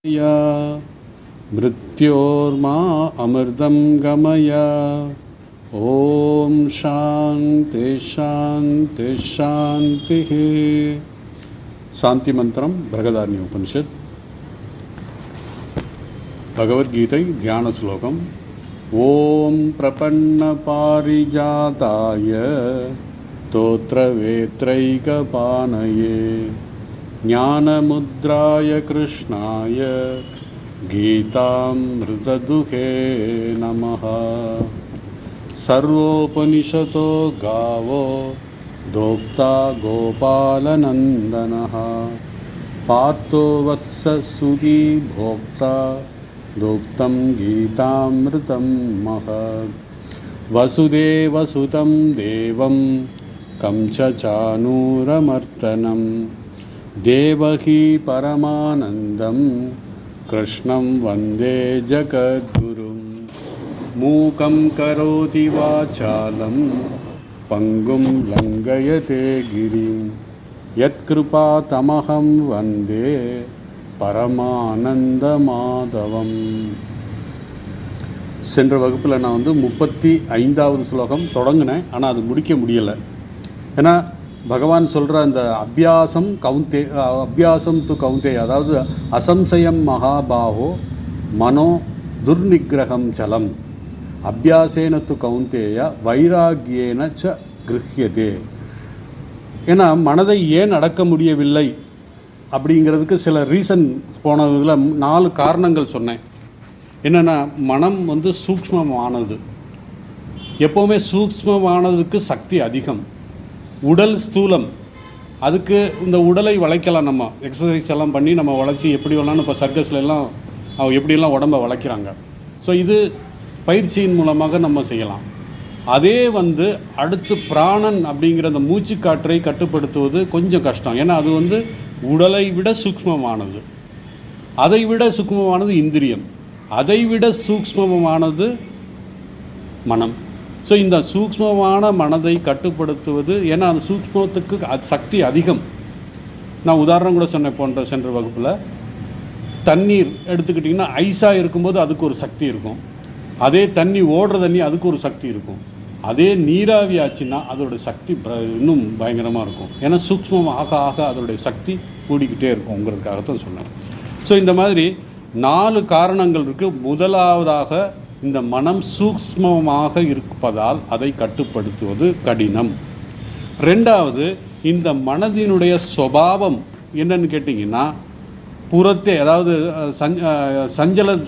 या मृत्योर्मा अमृतं गमय. ओम शांति शांति शांति. शांति मंत्रम बृहदारण्य उपनिषद भगवद्गीता ध्यान श्लोकम. ओम प्रपन्न पारिजाताय स्तोत्रवेत्रैकपाणये ज्ञानमुद्राय कृष्णाय गीतामृतदुहे नमः. सर्वोपनिषतो गावो दोक्ता गोपालनन्दनः पार्थो वत्स सुधी भोक्ता दोक्तं गीतामृतं महत्. वसुदेवसुतं देवं कंसचाणूरमर्दनं देवकी परमानन्दं कृष्णं वन्दे जगद्गुरुं. मूकं करोति वाचालं पङ्गुं लङ्घयते गिरिं यत्कृपातमहं वन्दे பரமானந்தமாதவம். சென்ற வகுப்பில் நான் 35வது ஸ்லோகம் தொடங்கினேன், ஆனால் அது முடிக்க முடியலை. ஏன்னா பகவான் சொல்கிற அந்த அபியாசம் து கௌந்தே, அதாவது அசம்சயம் மகாபாகோ மனோ துர்நிகிரகம் சலம் அபியாசேன து கௌந்தேய வைராகியேன ச கிருஹ்யதே. ஏன்னா மனதை ஏன் அடக்க முடியவில்லை அப்படிங்கிறதுக்கு சில ரீசன் போன இதில் 4 காரணங்கள் சொன்னேன். என்னென்னா, மனம் சூக்ஷ்மமானது. எப்போவுமே சூக்ஷ்மமானதுக்கு சக்தி அதிகம். உடல் ஸ்தூலம், அதுக்கு இந்த உடலை வளைக்கலாம். நம்ம எக்ஸசைஸ் எல்லாம் பண்ணி நம்ம வளைச்சி எப்படி வேணாலும் இப்போ சர்க்கஸில் எல்லாம் எப்படியெல்லாம் உடம்பை வளைக்கிறாங்க. ஸோ இது பயிற்சியின் மூலமாக நம்ம செய்யலாம். அதே அடுத்து பிராணன் அப்படிங்கிற அந்த மூச்சு காற்றை கட்டுப்படுத்துவது கொஞ்சம் கஷ்டம். ஏன்னா அது உடலை விட சூக்ஷ்மமானது. அதை விட சூக்ஷ்மமானது இந்திரியம், அதை விட சூக்ஷ்மமானது மனம். ஸோ இந்த சூக்ஷ்மமான மனதை கட்டுப்படுத்துவது, ஏன்னா அந்த சூக்ஷ்மத்துக்கு சக்தி அதிகம். நான் உதாரணம் கூட சொன்னேன் சென்ற வகுப்பில். தண்ணீர் எடுத்துக்கிட்டிங்கன்னா ஐஸாக இருக்கும்போது அதுக்கு ஒரு சக்தி இருக்கும். அதே தண்ணி ஓடுற தண்ணி அதுக்கு ஒரு சக்தி இருக்கும். அதே நீராவி ஆச்சுன்னா அதோடைய சக்தி இன்னும் பயங்கரமாக இருக்கும். ஏன்னா சூக்ஷ்மம் ஆக ஆக அதோடைய சக்தி கூடிக்கிட்டே இருக்குங்கிறதுக்காகத்தான் சொன்னேன். ஸோ இந்த மாதிரி 4 காரணங்கள் இருக்குது. முதலாவதாக இந்த மனம் சூக்ஷ்மமாக இருப்பதால் அதை கட்டுப்படுத்துவது கடினம். ரெண்டாவது, இந்த மனதினுடைய சுபாவம் என்னன்னு கேட்டிங்கன்னா, புறத்தே, அதாவது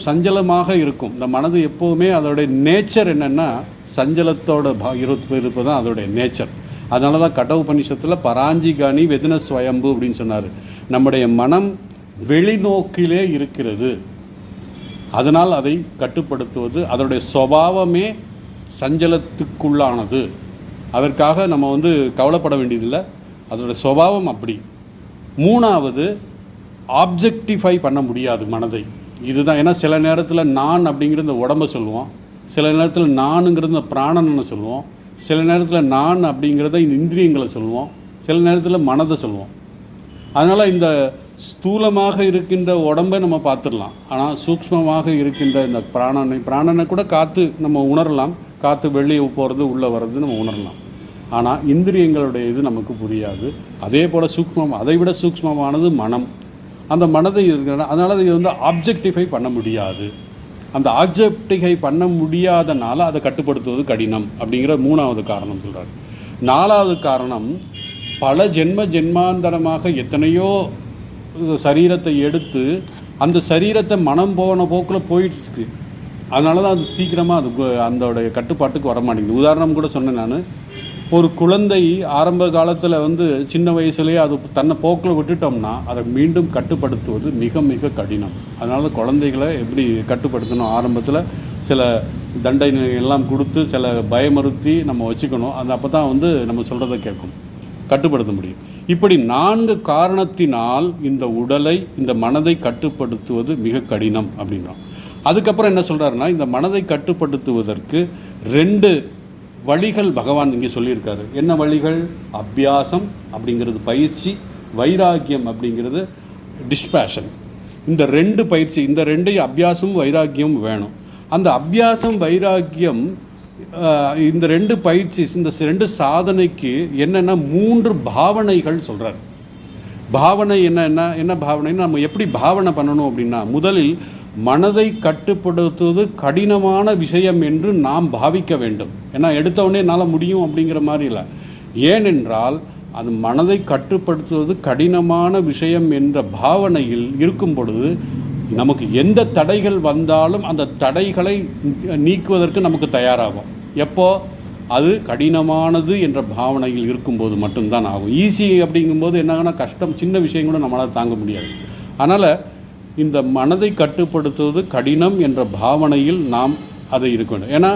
சஞ்சலமாக இருக்கும். இந்த மனது எப்போவுமே அதோடைய நேச்சர் என்னென்னா சஞ்சலத்தோட இருப்பு தான் அதோடைய நேச்சர். அதனால தான் கட உபனிஷத்தில் பராஞ்சிகாணி வெதின ஸ்வயம்பு அப்படின்னு சொன்னார். நம்முடைய மனம் வெளிநோக்கிலே இருக்கிறது. அதனால் அதை கட்டுப்படுத்துவது, அதோடைய சுபாவமே சஞ்சலத்துக்குள்ளானது. அதற்காக நம்ம கவலைப்பட வேண்டியதில்லை, அதோடைய சுபாவம் அப்படி. மூணாவது, ஆப்ஜெக்டிஃபை பண்ண முடியாது மனதை. இதுதான். ஏன்னா சில நேரத்தில் நான் அப்படிங்கிற இந்த உடம்பை சொல்லுவோம், சில நேரத்தில் நானுங்கிறது இந்த பிராணனை சொல்லுவோம், சில நேரத்தில் நான் அப்படிங்கிறத இந்த இந்திரியங்களை சொல்லுவோம், சில நேரத்தில் மனதை சொல்லுவோம். அதனால் இந்த ஸ்தூலமாக இருக்கின்ற உடம்பை நம்ம பார்த்துடலாம், ஆனால் சூக்ஷ்மமாக இருக்கின்ற இந்த பிராணனை கூட காற்று நம்ம உணரலாம். காற்று வெளியே போகிறது உள்ளே வர்றது நம்ம உணரலாம். ஆனால் இந்திரியங்களுடைய இது நமக்கு புரியாது. அதே போல் அதை விட சூக்ஷ்மமானது மனம். அந்த மனதை இருக்கிற, அதனால் இது ஆப்ஜெக்டிஃபை பண்ண முடியாது. அந்த ஆப்ஜெக்டிஃபை பண்ண முடியாதனால அதை கட்டுப்படுத்துவது கடினம் அப்படிங்கிற 3வது காரணம் சொல்கிறார். 4வது காரணம், பல ஜென்மாந்தரமாக எத்தனையோ சரீரத்தை எடுத்து அந்த சரீரத்தை மனம் போன போக்கில் போயிடுச்சு. அதனால தான் அது சீக்கிரமாக அதோடைய கட்டுப்பாட்டுக்கு வர மாட்டேங்குது. உதாரணம் கூட சொன்னேன் நான். ஒரு குழந்தை ஆரம்ப காலத்தில் சின்ன வயசுலேயே அது தன்னை போக்கில் விட்டுட்டோம்னா அதை மீண்டும் கட்டுப்படுத்துவது மிக மிக கடினம். அதனால குழந்தைகளை எப்படி கட்டுப்படுத்தணும், ஆரம்பத்தில் சில தண்டனை எல்லாம் கொடுத்து சில பயமுறுத்தி நம்ம வச்சுக்கணும். அது அப்போ தான் நம்ம சொல்கிறத கேட்கும், கட்டுப்படுத்த முடியும். இப்படி 4 காரணத்தினால் இந்த உடலை, இந்த மனதை கட்டுப்படுத்துவது மிக கடினம் அப்படின்றோம். அதுக்கப்புறம் என்ன சொல்கிறாருன்னா, இந்த மனதை கட்டுப்படுத்துவதற்கு 2 வழிகள் பகவான் இங்கே சொல்லியிருக்காரு. என்ன வழிகள்? அபியாசம் அப்படிங்கிறது பயிற்சி, வைராக்கியம் அப்படிங்கிறது டிஸ்பேஷன். இந்த ரெண்டு பயிற்சி, இந்த ரெண்டையும் அபியாசம் வைராக்கியம் வேணும். அந்த அபியாசம் வைராக்கியம் இந்த ரெண்டு பயிற்சி, இந்த ரெண்டு சாதனைக்கு என்னென்னா 3 பாவனைகள் சொல்கிறார். பாவனை என்ன பாவனைன்னு நம்ம எப்படி பாவனை பண்ணணும் அப்படின்னா, முதலில் மனதை கட்டுப்படுத்துவது கடினமான விஷயம் என்று நாம் பாவிக்க வேண்டும். ஏன்னா எடுத்தவொடனே என்னால் முடியும் அப்படிங்கிற மாதிரி இல்லை. ஏனென்றால் அது மனதை கட்டுப்படுத்துவது கடினமான விஷயம் என்ற பாவனையில் இருக்கும் பொழுது நமக்கு எந்த தடைகள் வந்தாலும் அந்த தடைகளை நீக்குவதற்கு நமக்கு தயாராகும். எப்போ அது கடினமானது என்ற பாவனையில் இருக்கும்போது மட்டும்தான் ஆகும். ஈஸி அப்படிங்கும்போது என்னன்னா கஷ்டம், சின்ன விஷயம் கூட நம்மளால் தாங்க முடியாது. அதனால் இந்த மனதை கட்டுப்படுத்துவது கடினம் என்ற பாவனையில் நாம் அதை இருக்க வேண்டும். ஏன்னா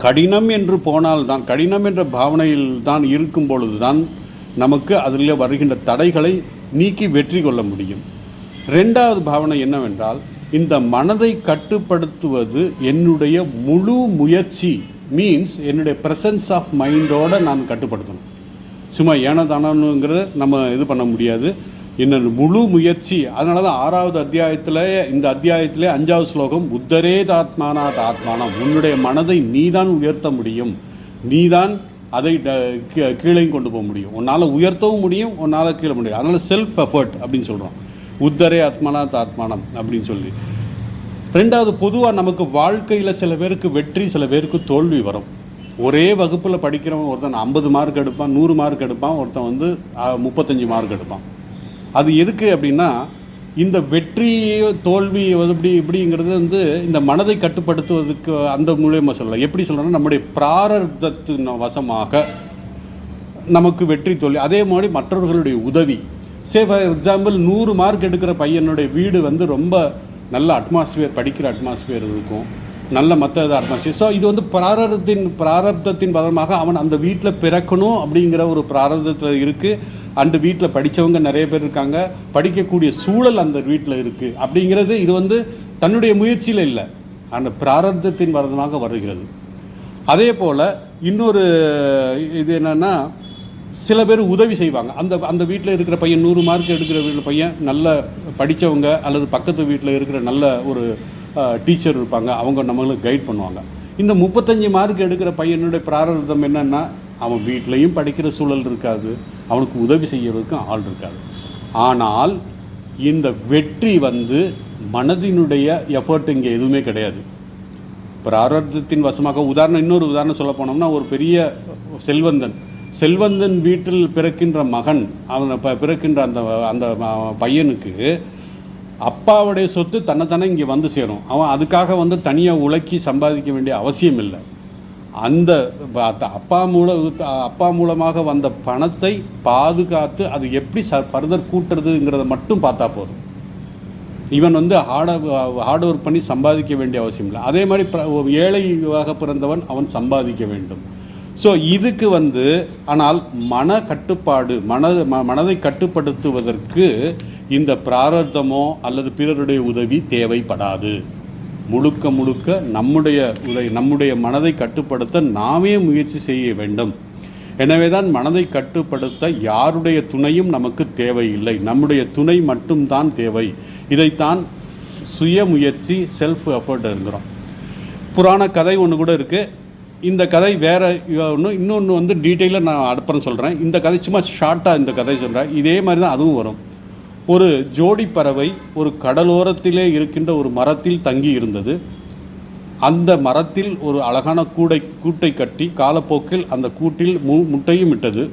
கடினம் என்று போனால்தான், கடினம் என்ற பாவனையில் தான் இருக்கும் பொழுது தான் நமக்கு அதில் வருகின்ற தடைகளை நீக்கி வெற்றி கொள்ள முடியும். 2வது பாவனை என்னவென்றால், இந்த மனதை கட்டுப்படுத்துவது என்னுடைய முழு முயற்சி, மீன்ஸ் என்னுடைய ப்ரெசன்ஸ் ஆஃப் மைண்டோடு நான் கட்டுப்படுத்தணும். சும்மா ஏனதானங்கிறத நம்ம இது பண்ண முடியாது. என்னோட முழு முயற்சி. அதனால தான் 6வது அத்தியாயத்தில், இந்த அத்தியாயத்திலே 5வது ஸ்லோகம், உத்தரேத் ஆத்மானாத் ஆத்மானம், உன்னுடைய மனதை நீதான் உயர்த்த முடியும், நீதான் அதை கீழே கொண்டு போக முடியும். உன்னால் உயர்த்தவும் முடியும், உன்னால் கீழே முடியும். அதனால் செல்ஃப் எஃபர்ட் அப்படின்னு சொல்கிறோம், உத்தரே ஆத்மானாத் ஆத்மானம் அப்படின்னு சொல்லி. 2வது, பொதுவாக நமக்கு வாழ்க்கையில் சில பேருக்கு வெற்றி, சில பேருக்கு தோல்வி வரும். ஒரே வகுப்பில் படிக்கிறவன் ஒருத்தன் 50 மார்க் எடுப்பான், 100 மார்க் எடுப்பான், ஒருத்தன் வந்து 35 மார்க் எடுப்பான். அது எதுக்கு அப்படின்னா, இந்த வெற்றியோ தோல்வி இப்படிங்கிறது வந்து இந்த மனதை கட்டுப்படுத்துவதுக்கு அந்த மூலியமாக சொல்லலாம். எப்படி சொல்லணும்னா, நம்முடைய பிராரப்தத்தின் வசமாக நமக்கு வெற்றி தோல்வி. அதே மாதிரி மற்றவர்களுடைய உதவி. ஃபார் எக்ஸாம்பிள் 100 மார்க் எடுக்கிற பையனுடைய வீடு வந்து ரொம்ப நல்ல அட்மாஸ்பியர், படிக்கிற அட்மாஸ்பியர் இருக்கும், நல்ல மற்ற அட்மாஸ்பியர். ஸோ இது வந்து பிராரப்தத்தின் பலமாக அவன் அந்த வீட்டில் பிறக்கணும் அப்படிங்கிற ஒரு பிராரப்தத்தில் இருக்குது. அந்த வீட்டில் படித்தவங்க நிறைய பேர் இருக்காங்க, படிக்கக்கூடிய சூழல் அந்த வீட்டில் இருக்குது அப்படிங்கிறது இது வந்து தன்னுடைய முயற்சியில் இல்லை, அந்த பிராரப்தத்தின் வரதமாக வருகிறது. அதே போல் இன்னொரு இது என்னென்னா, சில பேர் உதவி செய்வாங்க. அந்த வீட்டில் இருக்கிற பையன் 100 மார்க் எடுக்கிற வீட்டில் பையன் நல்ல படித்தவங்க, அல்லது பக்கத்து வீட்டில் இருக்கிற நல்ல ஒரு டீச்சர் இருப்பாங்க, அவங்க நம்மளுக்கு கைட் பண்ணுவாங்க. இந்த 35 மார்க் எடுக்கிற பையனுடைய பிராரப்தம் என்னென்னா, அவன் வீட்லேயும் படிக்கிற சூழல் இருக்காது, அவனுக்கு உதவி செய்யறதுக்கும் ஆள் இருக்காது. ஆனால் இந்த வெற்றி வந்து மனதினுடைய எஃபர்ட் இங்கே எதுவுமே கிடையாது, பிராரப்தத்தின் வசமாக. இன்னொரு உதாரணம் சொல்ல போனோம்னா, ஒரு பெரிய செல்வந்தன் வீட்டில் பிறக்கின்ற மகன், அவனை பிறக்கின்ற அந்த பையனுக்கு அப்பாவுடைய சொத்து தன்னைத்தானே இங்கே வந்து சேரும். அவன் அதுக்காக வந்து தனியாக உழைக்கி சம்பாதிக்க வேண்டிய அவசியம் இல்லை. அந்த அப்பா மூலமாக வந்த பணத்தை பாதுகாத்து அது எப்படி ஃபர்தர் கூட்டுறதுங்கிறத மட்டும் பார்த்தா போதும். இவன் வந்து ஹார்ட் ஒர்க் பண்ணி சம்பாதிக்க வேண்டிய அவசியம் இல்லை. அதே மாதிரி ஏழையாக பிறந்தவன் அவன் சம்பாதிக்க வேண்டும். ஸோ இதுக்கு வந்து ஆனால் மனதை கட்டுப்படுத்துவதற்கு இந்த பிராரப்தமோ அல்லது பிறருடைய உதவி தேவைப்படாது. முழுக்க நம்முடைய மனதை கட்டுப்படுத்த நாமே முயற்சி செய்ய வேண்டும். எனவே தான் மனதை கட்டுப்படுத்த யாருடைய துணையும் நமக்கு தேவையில்லை, நம்முடைய துணை மட்டும்தான் தேவை. இதைத்தான் சுய முயற்சி, செல்ஃப் எஃபர்ட் இருக்கிறோம். புராண கதை ஒன்று கூட இருக்குது. இந்த கதை வேறு இன்னொன்று வந்து டீட்டெயிலாக நான் அப்புறம் சொல்கிறேன். இந்த கதை சும்மா ஷார்ட்டாக இந்த கதை சொல்கிறேன். இதே மாதிரி தான் அதுவும் வரும். ஒரு ஜோடி பறவை ஒரு கடலோரத்திலே இருக்கின்ற ஒரு மரத்தில் தங்கி இருந்தது. அந்த மரத்தில் ஒரு அழகான கூட்டை கட்டி காலப்போக்கில் அந்த கூட்டில் முட்டையும் இட்டது.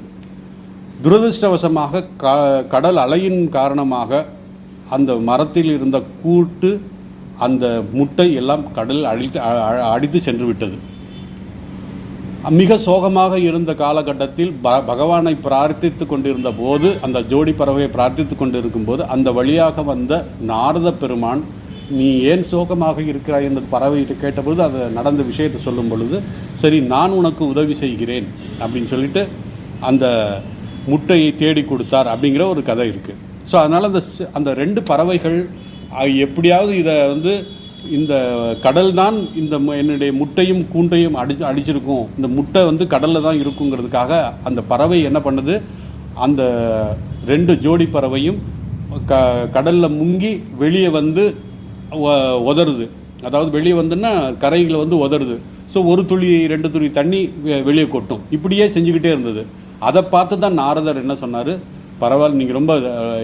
துரதிருஷ்டவசமாக கடல் அலையின் காரணமாக அந்த மரத்தில் இருந்த கூட்டு, அந்த முட்டை எல்லாம் கடல் அடித்து சென்று விட்டது. மிக சோகமாக இருந்த காலகட்டத்தில் பகவானை பிரார்த்தித்து கொண்டிருந்த போது, அந்த ஜோடி பறவையை பிரார்த்தித்து கொண்டிருக்கும் போது, அந்த வழியாக வந்த நாரத பெருமான், நீ ஏன் சோகமாக இருக்கிறாய் என்று பறவையிட்டு கேட்டபொழுது அது நடந்த விஷயத்தை சொல்லும் பொழுது, சரி நான் உனக்கு உதவி செய்கிறேன் அப்படின்னு சொல்லிட்டு அந்த முட்டையை தேடி கொடுத்தார் அப்படிங்கிற ஒரு கதை இருக்குது. ஸோ அதனால் அந்த 2 பறவைகள் எப்படியாவது இதை வந்து இந்த கடல் தான் என்னுடைய முட்டையும் கூண்டையும் அடிச்சிருக்கும், இந்த முட்டை வந்து கடலில் தான் இருக்குங்கிறதுக்காக அந்த பறவை என்ன பண்ணுது, அந்த 2 ஜோடி பறவையும் கடலில் முங்கி வெளியே வந்து உதறுது. அதாவது வெளியே வந்துன்னா கரையில் வந்து உதறுது. ஸோ ஒரு துளி 2 துளி தண்ணி வெளியே கொட்டும். இப்படியே செஞ்சுக்கிட்டே இருந்தது. அதை பார்த்து தான் நாரதர் என்ன சொன்னார், பரவாயில்ல, நீங்கள் ரொம்ப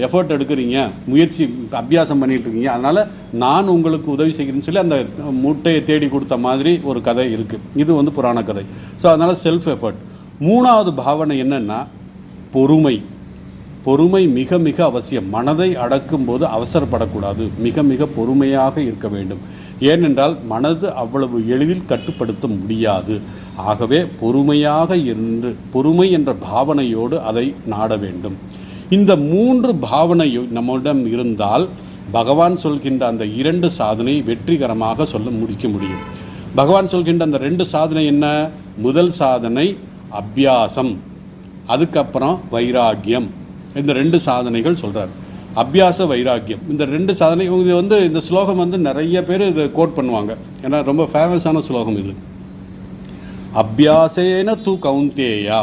எஃபர்ட் எடுக்கிறீங்க, முயற்சி அபியாசம் பண்ணிகிட்டு இருக்கீங்க, அதனால் நான் உங்களுக்கு உதவி செய்கிறேன்னு சொல்லி அந்த முட்டையை தேடி கொடுத்த மாதிரி ஒரு கதை இருக்குது. இது வந்து புராண கதை. ஸோ அதனால் செல்ஃப் எஃபர்ட். 3வது பாவனை என்னென்னா பொறுமை. பொறுமை மிக மிக அவசியம். மனதை அடக்கும்போது அவசரப்படக்கூடாது, மிக மிக பொறுமையாக இருக்க வேண்டும். ஏனென்றால் மனது அவ்வளவு எளிதில் கட்டுப்படுத்த முடியாது. ஆகவே பொறுமையாக இருந்து பொறுமை என்ற பாவனையோடு அதை நாட வேண்டும். இந்த 3 பாவனையோ நம்மிடம் இருந்தால் பகவான் சொல்கின்ற அந்த 2 சாதனை வெற்றிகரமாக முடிக்க முடியும். பகவான் சொல்கின்ற அந்த 2 சாதனை என்ன? முதல் சாதனை அபியாசம், அதுக்கப்புறம் வைராக்கியம். இந்த 2 சாதனைகள் சொல்கிறார். அபியாச வைராக்கியம், இந்த 2 சாதனை. இது வந்து இந்த ஸ்லோகம் வந்து நிறைய பேர் இதை கோட் பண்ணுவாங்க, ஏன்னா ரொம்ப ஃபேமஸான ஸ்லோகம் இது. அபியாசேன து கௌந்தேயா,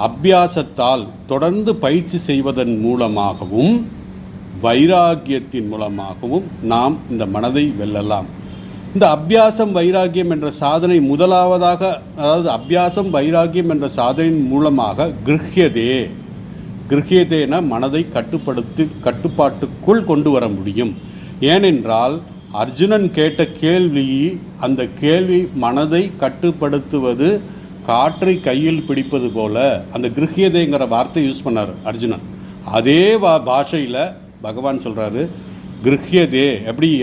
அபியாசத்தால் தொடர்ந்து பயிற்சி செய்வதன் மூலமாகவும் வைராக்கியத்தின் மூலமாகவும் நாம் இந்த மனதை வெல்லலாம். இந்த அபியாசம் வைராக்கியம் என்ற சாதனை முதலாவதாக, அதாவது அபியாசம் வைராக்கியம் என்ற சாதனையின் மூலமாக கிருஹ்யதேன மனதை கட்டுப்பாட்டுக்குள் கொண்டு வர முடியும். ஏனென்றால் அர்ஜுனன் கேட்ட கேள்வி, அந்த கேள்வி மனதை கட்டுப்படுத்துவது காற்றை கையில் பிடிப்பது போல. அந்த கிருஹ்யதேங்கிற வார்த்தை யூஸ் பண்ணார் அர்ஜுனன். அதே பாஷையில் பகவான் சொல்கிறாரு, கிருஹ்யதே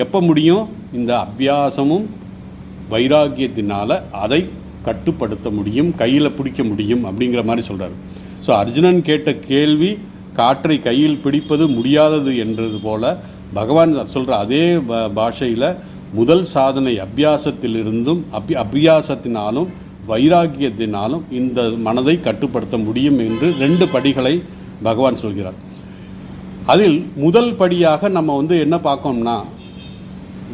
எப்போ முடியும்? இந்த அபியாசமும் வைராக்கியத்தினால் அதை கட்டுப்படுத்த முடியும், கையில் பிடிக்க முடியும் அப்படிங்கிற மாதிரி சொல்கிறார். ஸோ அர்ஜுனன் கேட்ட கேள்வி காற்றை கையில் பிடிப்பது முடியாதது என்றது போல பகவான் சொல்கிற அதே பாஷையில் முதல் சாதனை அபியாசத்திலிருந்தும் அபியாசத்தினாலும் வைராக்கியத்தினாலும் இந்த மனதை கட்டுப்படுத்த முடியும் என்று 2 படிகளை பகவான் சொல்கிறார். அதில் முதல் படியாக நம்ம வந்து என்ன பார்க்கோம்னா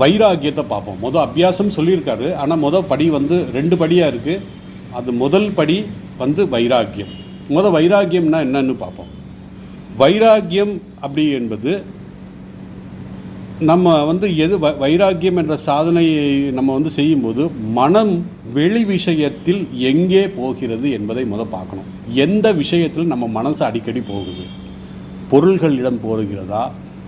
வைராக்கியத்தை பார்ப்போம். மொதல் அபியாசம் சொல்லியிருக்காரு, ஆனால் மொதல் படி வந்து 2 படியாக இருக்குது. அது முதல் படி வந்து வைராக்கியம். வைராக்கியம்னா என்னன்னு பார்ப்போம். வைராக்கியம் அப்படி என்பது நம்ம வந்து வைராக்கியம் என்ற சாதனையை நம்ம வந்து செய்யும்போது மனம் வெளி விஷயத்தில் எங்கே போகிறது என்பதை பார்க்கணும். எந்த விஷயத்தில் நம்ம மனசு அடிக்கடி போகுது? பொருள்களிடம் போகிறதா,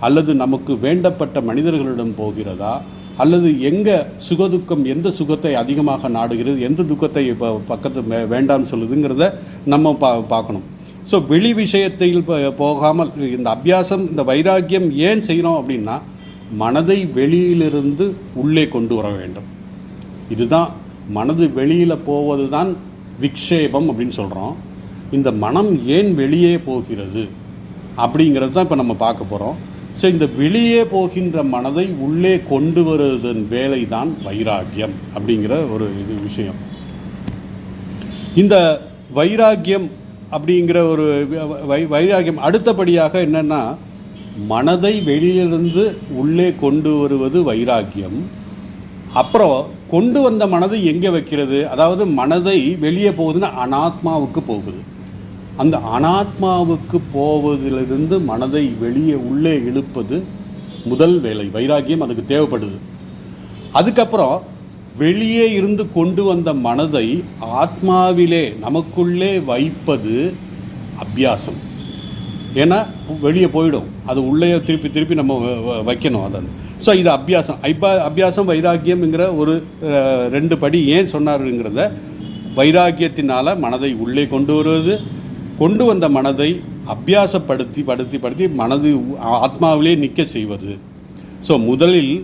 அல்லது நமக்கு வேண்டப்பட்ட மனிதர்களிடம் போகிறதா, அல்லது எங்கே சுகதுக்கம், எந்த சுகத்தை அதிகமாக நாடுகிறது, எந்த துக்கத்தை இப்போ பக்கத்து வேண்டாம்னு சொல்லுதுங்கிறத நம்ம பார்க்கணும். ஸோ வெளி விஷயத்தில் போகாமல் இந்த அபியாசம், இந்த வைராக்கியம் ஏன் செய்கிறோம் அப்படின்னா மனதை வெளியிலிருந்து உள்ளே கொண்டு வர வேண்டும். இதுதான் மனது வெளியில் போவது தான் விக்ஷேபம் அப்படின்னு சொல்கிறோம். இந்த மனம் ஏன் வெளியே போகிறது அப்படிங்கிறது தான் இப்போ நம்ம பார்க்க போகிறோம். ஸோ இந்த வெளியே போகின்ற மனதை உள்ளே கொண்டு வருவதன் வேலை தான் வைராக்கியம் அப்படிங்கிற ஒரு விஷயம். இந்த வைராக்கியம் அப்படிங்கிற ஒரு வைராக்கியம் அடுத்தபடியாக என்னென்னா மனதை வெளியிலிருந்து உள்ளே கொண்டு வருவது வைராக்கியம். அப்புறம் கொண்டு வந்த மனதை எங்கே வைக்கிறது? அதாவது மனதை வெளியே போகுதுன்னா அனாத்மாவுக்கு போகுது. அந்த அனாத்மாவுக்கு போவதிலிருந்து மனதை வெளியே உள்ளே இழுப்பது முதல் வேலை. வைராக்கியம் அதுக்கு தேவைப்படுது. அதுக்கப்புறம் வெளியே இருந்து கொண்டு வந்த மனதை ஆத்மாவிலே நமக்குள்ளே வைப்பது அபியாசம். ஏன்னா வெளியே போயிடும், அது உள்ளே திருப்பி நம்ம வைக்கணும் அதை. ஸோ இது அபியாசம். அபியாசம் வைராக்கியம்ங்கிற ஒரு 2 படி ஏன் சொன்னாருங்கிறத, வைராக்கியத்தினால் மனதை உள்ளே கொண்டு வருவது, கொண்டு வந்த மனதை அபியாசப்படுத்தி மனது ஆத்மாவிலே நிற்க செய்வது. ஸோ முதலில்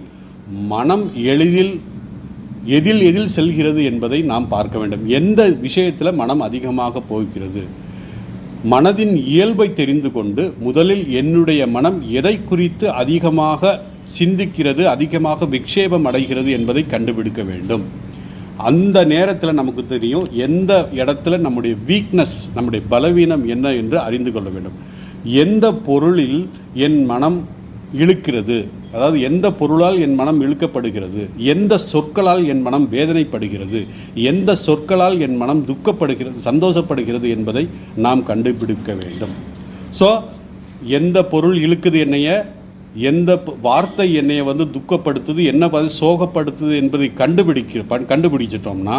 மனம் எதில் செல்கிறது என்பதை நாம் பார்க்க வேண்டும். எந்த விஷயத்தில் மனம் அதிகமாக போகிறது, மனதின் இயல்பை தெரிந்து கொண்டு முதலில் என்னுடைய மனம் எதை குறித்து அதிகமாக சிந்திக்கிறது, அதிகமாக விக்ஷேபம் அடைகிறது என்பதை கண்டுபிடிக்க வேண்டும். அந்த நேரத்தில் நமக்கு தெரியும் எந்த இடத்துல நம்முடைய வீக்னஸ், நம்முடைய பலவீனம் என்ன என்று அறிந்து கொள்ள வேண்டும். எந்த பொருளில் என் மனம் இழுக்கிறது, அதாவது எந்த பொருளால் என் மனம் இழுக்கப்படுகிறது, எந்த சொற்களால் என் மனம் வேதனைப்படுகிறது, எந்த சொற்களால் என் மனம் துக்கப்படுகிறது, சந்தோஷப்படுகிறது என்பதை நாம் கண்டுபிடிக்க வேண்டும். ஸோ எந்த பொருள் இழுக்குது என்னைய, எந்த வார்த்தை என்னைய வந்து துக்கப்படுத்துது, என்ன சோகப்படுத்துது என்பதை கண்டுபிடிச்சிட்டோம்னா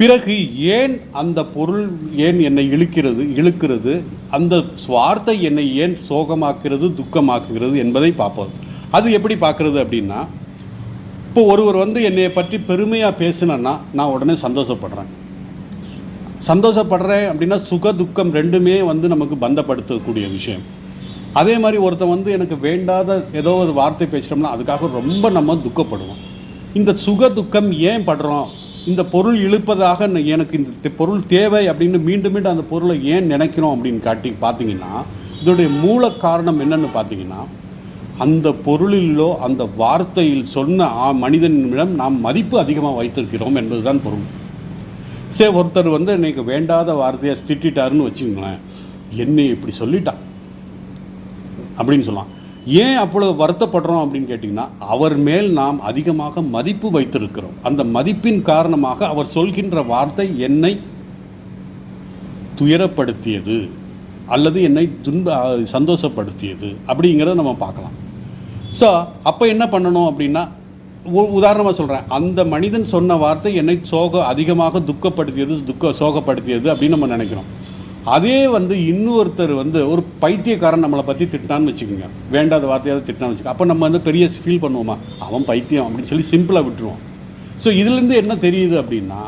பிறகு ஏன் அந்த பொருள் ஏன் என்னை இழுக்கிறது, அந்த வார்த்தை என்னை ஏன் சோகமாக்குறது, துக்கமாக்குகிறது என்பதை பார்ப்போம். அது எப்படி பார்க்குறது அப்படின்னா, இப்போ ஒருவர் வந்து என்னை பற்றி பெருமையாக பேசுனேன்னா நான் உடனே சந்தோஷப்படுறேன் அப்படின்னா சுக துக்கம் ரெண்டுமே வந்து நமக்கு பந்தப்படுத்தக்கூடிய விஷயம். அதே மாதிரி ஒருத்தன் வந்து எனக்கு வேண்டாத ஏதோ ஒரு வார்த்தை பேசிட்டோம்னா அதுக்காக ரொம்ப நம்ம துக்கப்படுவோம். இந்த சுக துக்கம் ஏன் படுறோம், இந்த பொருள் இழுப்பதாக எனக்கு இந்த பொருள் தேவை அப்படின்னு மீண்டும் மீண்டும் அந்த பொருளை ஏன் நினைக்கிறோம் அப்படின்னு பார்த்தீங்கன்னா இதோடைய மூல காரணம் என்னன்னு பார்த்தீங்கன்னா, அந்த பொருளிலோ அந்த வார்த்தையில் சொன்ன மனிதனிடம் நாம் மதிப்பு அதிகமாக வைத்திருக்கிறோம் என்பதுதான் பொருள். சரி, ஒருத்தர் வந்து எனக்கு வேண்டாத வார்த்தையை திட்டாருன்னு வச்சுக்கோங்களேன், என்னை இப்படி சொல்லிட்டான் அப்படின்னு சொல்லலாம். ஏன் அப்பொழுது வருத்தப்படுறோம் அப்படின்னு கேட்டிங்கன்னா, அவர் மேல் நாம் அதிகமாக மதிப்பு வைத்திருக்கிறோம். அந்த மதிப்பின் காரணமாக அவர் சொல்கின்ற வார்த்தை என்னை துயரப்படுத்தியது அல்லது என்னை சந்தோஷப்படுத்தியது அப்படிங்கிறத நம்ம பார்க்கலாம். ஸோ அப்போ என்ன பண்ணணும் அப்படின்னா, உதாரணமாக சொல்கிறேன், அந்த மனிதன் சொன்ன வார்த்தை என்னை அதிகமாக சோகப்படுத்தியது அப்படின்னு நம்ம நினைக்கிறோம். அதே வந்து இன்னொருத்தர் வந்து ஒரு பைத்தியக்காரன் நம்மளை பற்றி திட்டினான்னு வச்சுக்கோங்க, வேண்டாத வார்த்தையாவது திட்டினான்னு வச்சுக்கோங்க, அப்போ நம்ம வந்து பெரிய ஃபீல் பண்ணுவோமா, அவன் பைத்தியம் அப்படின்னு சொல்லி சிம்பிளாக விட்டுருவோம். ஸோ இதுலேருந்து என்ன தெரியுது அப்படின்னா,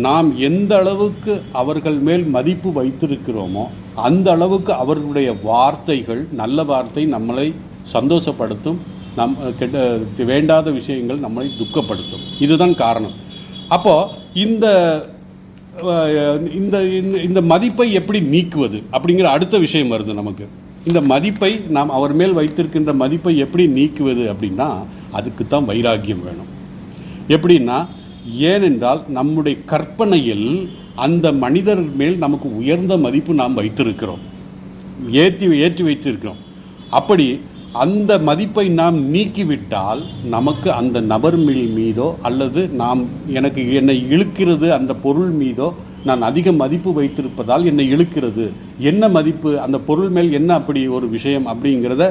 நாம் எந்த அளவுக்கு அவர்கள் மேல் மதிப்பு வைத்திருக்கிறோமோ அந்த அளவுக்கு அவர்களுடைய வார்த்தைகள், நல்ல வார்த்தை நம்மளை சந்தோஷப்படுத்தும், வேண்டாத விஷயங்கள் நம்மளை துக்கப்படுத்தும். இதுதான் காரணம். அப்போது இந்த இந்த இந்த மதிப்பை எப்படி நீக்குவது அப்படிங்கிற அடுத்த விஷயம் வருது நமக்கு. இந்த மதிப்பை நாம் அவர் மேல் வைத்திருக்கின்ற மதிப்பை எப்படி நீக்குவது அப்படின்னா, அதுக்கு தான் வைராக்கியம் வேணும். எப்படின்னா, ஏனென்றால் நம்முடைய கற்பனையில் அந்த மனிதர் மேல் நமக்கு உயர்ந்த மதிப்பு நாம் வைத்திருக்கிறோம், ஏற்றி வைத்திருக்கிறோம். அப்படி அந்த மதிப்பை நாம் நீக்கிவிட்டால் நமக்கு அந்த நபர் மீதோ அல்லது என்னை இழுக்கிறது அந்த பொருள் மீதோ நான் அதிக மதிப்பு வைத்திருப்பதால் என்னை இழுக்கிறது. என்ன மதிப்பு, அந்த பொருள் மேல் என்ன அப்படி ஒரு விஷயம் அப்படிங்கிறத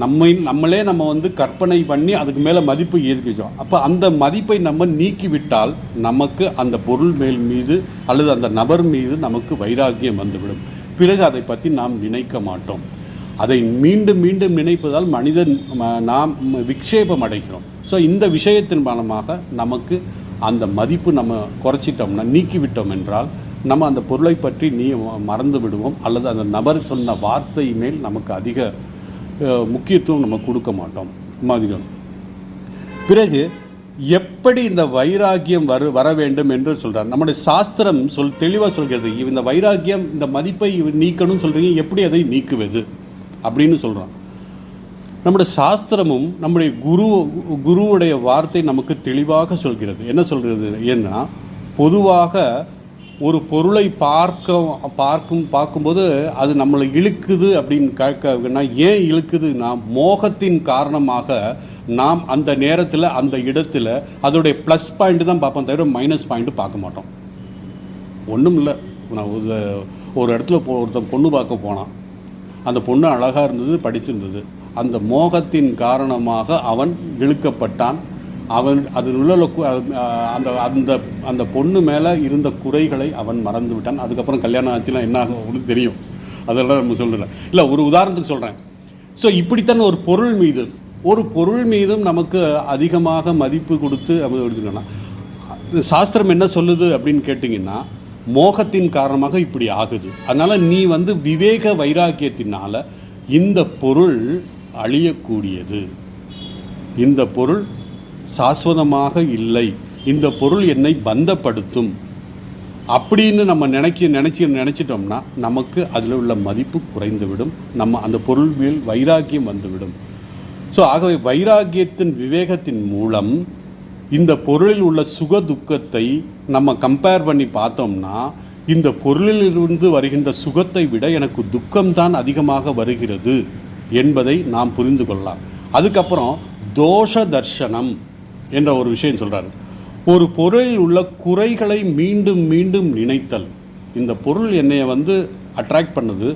நம்மளே வந்து கற்பனை பண்ணி அதுக்கு மேலே மதிப்பு ஏற்கிச்சோம். அப்போ அந்த மதிப்பை நம்ம நீக்கிவிட்டால் நமக்கு அந்த பொருள் மீது அல்லது அந்த நபர் மீது நமக்கு வைராக்கியம் வந்துவிடும். பிறகு அதை பற்றி நாம் நினைக்க மாட்டோம். அதை மீண்டும் மீண்டும் நினைப்பதால் நாம் விக்ஷேபம் அடைகிறோம். ஸோ இந்த விஷயத்தின் மூலமாக நமக்கு அந்த மதிப்பு நம்ம குறைச்சிட்டோம்னா, நீக்கிவிட்டோம் என்றால் நம்ம அந்த பொருளை பற்றி மறந்து விடுவோம், அல்லது அந்த நபர் சொன்ன வார்த்தை மேல் நமக்கு அதிக முக்கியத்துவம் நம்ம கொடுக்க மாட்டோம். பிறகு எப்படி இந்த வைராக்கியம் வர வேண்டும் என்று சொல்கிறார். நம்முடைய சாஸ்திரம் தெளிவாக சொல்கிறது, இந்த வைராக்கியம், இந்த மதிப்பை நீக்கணும்னு சொல்கிறீங்க, எப்படி அதை நீக்குவது அப்படின்னு சொல்கிறோம். நம்முடைய சாஸ்திரமும் நம்முடைய குருவுடைய வார்த்தை நமக்கு தெளிவாக சொல்கிறது. என்ன சொல்கிறது? ஏன்னா, பொதுவாக ஒரு பொருளை பார்க்கும்போது அது நம்மளை இழுக்குது அப்படின்னு கேட்கனா, ஏன் இழுக்குதுன்னா, மோகத்தின் காரணமாக நாம் அந்த நேரத்தில் அந்த இடத்துல அதோடைய ப்ளஸ் பாயிண்ட் தான் பார்ப்போம், தவிர மைனஸ் பாயிண்ட்டு பார்க்க மாட்டோம். ஒன்றும் இல்லை, நான் ஒரு இடத்துல ஒருத்தன் பொண்ணு பார்க்க போனான், அந்த பொண்ணு அழகாக இருந்தது, படிச்சிருந்தது. அந்த மோகத்தின் காரணமாக அவன் இழுக்கப்பட்டான். அதில் உள்ள அந்த அந்த அந்த பொண்ணு மேலே இருந்த குறைகளை அவன் மறந்து விட்டான். அதுக்கப்புறம் கல்யாணம் ஆச்சுன்னா என்ன ஆகும் அவனுக்கு தெரியும், அதெல்லாம் நம்ம சொல்லலை. இல்லை, ஒரு உதாரணத்துக்கு சொல்கிறேன். ஸோ இப்படித்தான் ஒரு பொருள் மீதும் நமக்கு அதிகமாக மதிப்பு கொடுத்து நம்ம எடுத்துக்கணும். சாஸ்திரம் என்ன சொல்லுது அப்படின்னு கேட்டிங்கன்னா, மோகத்தின் காரணமாக இப்படி ஆகுது. அதனால் நீ விவேக வைராக்கியத்தினால் இந்த பொருள் அழியக்கூடியது, இந்த பொருள் சாஸ்வதமாக இல்லை, இந்த பொருள் என்னை பந்தப்படுத்தும் அப்படின்னு நம்ம நினச்சிட்டோம்னா நமக்கு அதில் உள்ள மதிப்பு குறைந்துவிடும், நம்ம அந்த பொருள் மேல் வைராக்கியம் வந்துவிடும். ஸோ ஆகவே வைராக்கியத்தின் விவேகத்தின் மூலம் இந்த பொருளில் உள்ள சுக துக்கத்தை நம்ம கம்பேர் பண்ணி பார்த்தோம்னா, இந்த பொருளிலிருந்து வருகின்ற சுகத்தை விட எனக்கு துக்கம்தான் அதிகமாக வருகிறது என்பதை நாம் புரிந்து கொள்ளலாம். அதுக்கப்புறம் தோஷ தர்சனம் என்ற ஒரு விஷயம் சொல்கிறாரு. ஒரு பொருளில் உள்ள குறைகளை மீண்டும் மீண்டும் நினைத்தல். இந்த பொருள் என்னைய அட்ராக்ட் பண்ணுது,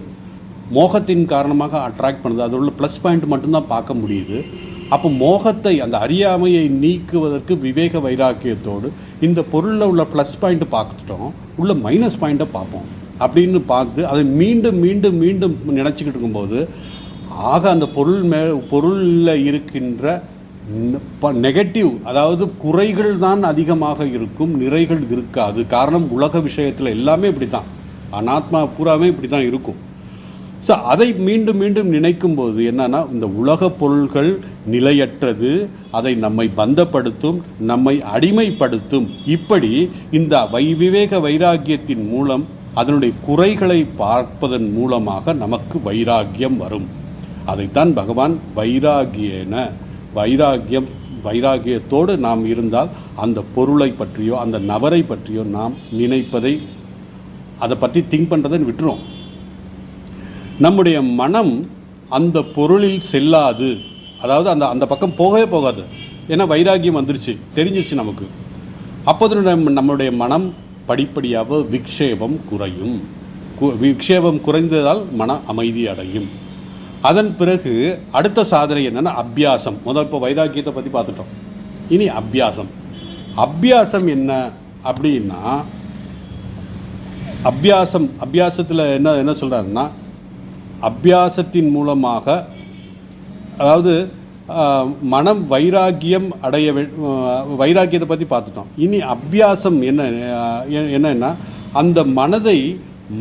மோகத்தின் காரணமாக அட்ராக்ட் பண்ணுது. அதில் உள்ள ப்ளஸ் பாயிண்ட் மட்டும்தான் பார்க்க முடியுது. அப்போ மோகத்தை, அந்த அறியாமையை நீக்குவதற்கு விவேக வைராக்கியத்தோடு இந்த பொருளில் உள்ள ப்ளஸ் பாயிண்ட்டு பார்த்துட்டோம், உள்ள மைனஸ் பாயிண்ட்டை பார்ப்போம் அப்படின்னு பார்த்து அதை மீண்டும் மீண்டும் மீண்டும் நினச்சிக்கிட்டு இருக்கும்போது ஆக அந்த பொருளில் இருக்கின்ற நெகட்டிவ், அதாவது குறைகள் தான் அதிகமாக இருக்கும், நிறைகள் இருக்காது. காரணம் உலக விஷயத்தில் எல்லாமே இப்படி தான், அனாத்மா பூராமே இப்படி தான் இருக்கும். ஸோ அதை மீண்டும் மீண்டும் நினைக்கும்போது என்னன்னா, இந்த உலக பொருள்கள் நிலையற்றது, அதை நம்மை பந்தப்படுத்தும், நம்மை அடிமைப்படுத்தும். இப்படி இந்த விவேக வைராக்கியத்தின் மூலம் அதனுடைய குறைகளை பார்ப்பதன் மூலமாக நமக்கு வைராக்கியம் வரும். அதைத்தான் பகவான் வைராக்கியத்தோடு நாம் இருந்தால் அந்த பொருளை பற்றியோ அந்த நபரை பற்றியோ நாம் நினைப்பதை, அதை பற்றி திங்க் பண்ணுறதை விட்டுரும். நம்முடைய மனம் அந்த பொருளில் செல்லாது, அதாவது அந்த அந்த பக்கம் போகவே போகாது. ஏன்னா வைராக்கியம் வந்துருச்சு, தெரிஞ்சிருச்சு நமக்கு. அப்போது நம்முடைய மனம் படிப்படியாக விக்ஷேபம் குறையும். விக்ஷேபம் குறைந்ததால் மன அமைதி அடையும். அதன் பிறகு அடுத்த சாதனை என்னென்னா அபியாசம். இப்போ வைராக்கியத்தை பற்றி பார்த்துட்டோம். இனி அபியாசம் என்ன அப்படின்னா, அபியாசத்தில் என்ன சொல்கிறாருன்னா, அபியாசத்தின் மூலமாக, அதாவது மனம் வைராக்கியம் அடைய, வைராக்கியத்தை பற்றி பார்த்துட்டோம். இனி அபியாசம் என்னன்னா, அந்த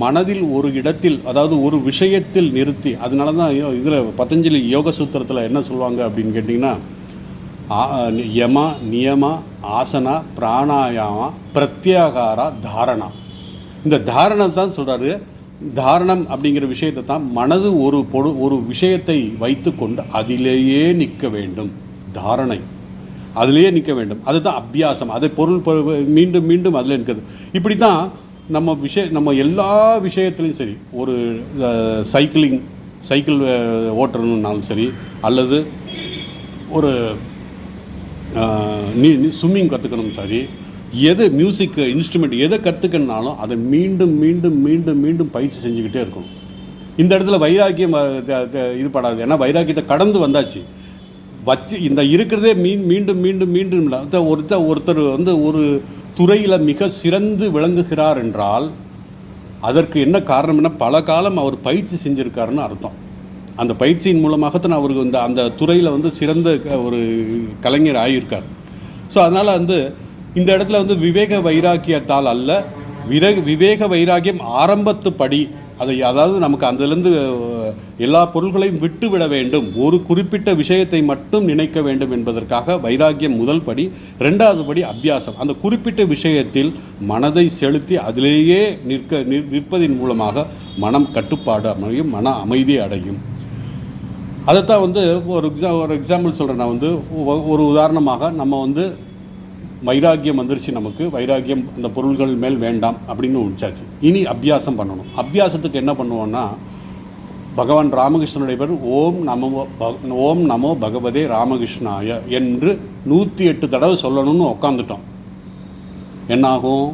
மனதில் ஒரு இடத்தில், அதாவது ஒரு விஷயத்தில் நிறுத்தி, அதனால தான் இதில் பதஞ்சலி யோக சூத்திரத்தில் என்ன சொல்லுவாங்க அப்படின்னு கேட்டிங்கன்னா, யம நியம ஆசனா பிராணாயாமா பிரத்யாகாரா தாரணா. இந்த தாரணை தான் சொல்கிறாரு. தாரணம் அப்படிங்கிற விஷயத்தை தான் மனது ஒரு விஷயத்தை வைத்து கொண்டு அதிலேயே நிற்க வேண்டும். தாரணை, அதிலேயே நிற்க வேண்டும். அதுதான் அபியாசம். அதை பொருள் மீண்டும் மீண்டும் அதில் நிற்கிறது. இப்படி தான் நம்ம எல்லா விஷயத்துலையும் சரி, ஒரு சைக்கிள் ஓட்டுறதுனாலும் சரி, அல்லது ஒரு ஸ்விம்மிங் கற்றுக்கணும் சரி, எது மியூசிக் இன்ஸ்ட்ருமெண்ட் எதை கற்றுக்கணுனாலும் அதை மீண்டும் மீண்டும் மீண்டும் மீண்டும் பயிற்சி செஞ்சுக்கிட்டே இருக்கணும். இந்த இடத்துல வைராக்கியம் இது படாது. ஏன்னா வைராக்கியத்தை கடந்து வந்தாச்சு. இந்த இருக்கிறதே மீண்டும் மீண்டும் மீண்டும் இல்லை. ஒருத்தர் ஒரு துறையில் மிக சிறந்து விளங்குகிறார் என்றால் அதற்கு என்ன காரணம்னா, பல காலம் அவர் பயிற்சி செஞ்சுருக்காருன்னு அர்த்தம். அந்த பயிற்சியின் மூலமாகத்தான் அவருக்கு அந்த துறையில் சிறந்த ஒரு கலைஞர் ஆகியிருக்கார். ஸோ அதனால் இந்த இடத்துல விவேக வைராக்கியத்தால் அல்ல, விவேக வைராக்கியம் ஆரம்பத்து படி, அதாவது நமக்கு அதிலிருந்து எல்லா பொருள்களையும் விட்டுவிட வேண்டும், ஒரு குறிப்பிட்ட விஷயத்தை மட்டும் நினைக்க வேண்டும் என்பதற்காக வைராக்கியம் முதல் படி. ரெண்டாவது படி அபியாசம். அந்த குறிப்பிட்ட விஷயத்தில் மனதை செலுத்தி அதிலேயே நிற்பதின் மூலமாக மனம் கட்டுப்பாடு அமையும், மன அமைதி அடையும். அதைத்தான் ஒரு எக்ஸாம்பிள் சொல்கிறேன். நான் ஒரு உதாரணமாக நம்ம வைராக்கியம் வந்துருச்சு, நமக்கு வைராக்கியம் அந்த பொருள்கள் மேல் வேண்டாம் அப்படின்னு முடிச்சாச்சு. இனி அபியாசம் பண்ணணும். அபியாசத்துக்கு என்ன பண்ணுவோன்னா, பகவான் ராமகிருஷ்ணனுடைய பேர் ஓம் நமோ பகவதே ராமகிருஷ்ணாய என்று 108 தடவை சொல்லணும்னு உட்காந்துட்டோம். என்னாகும்?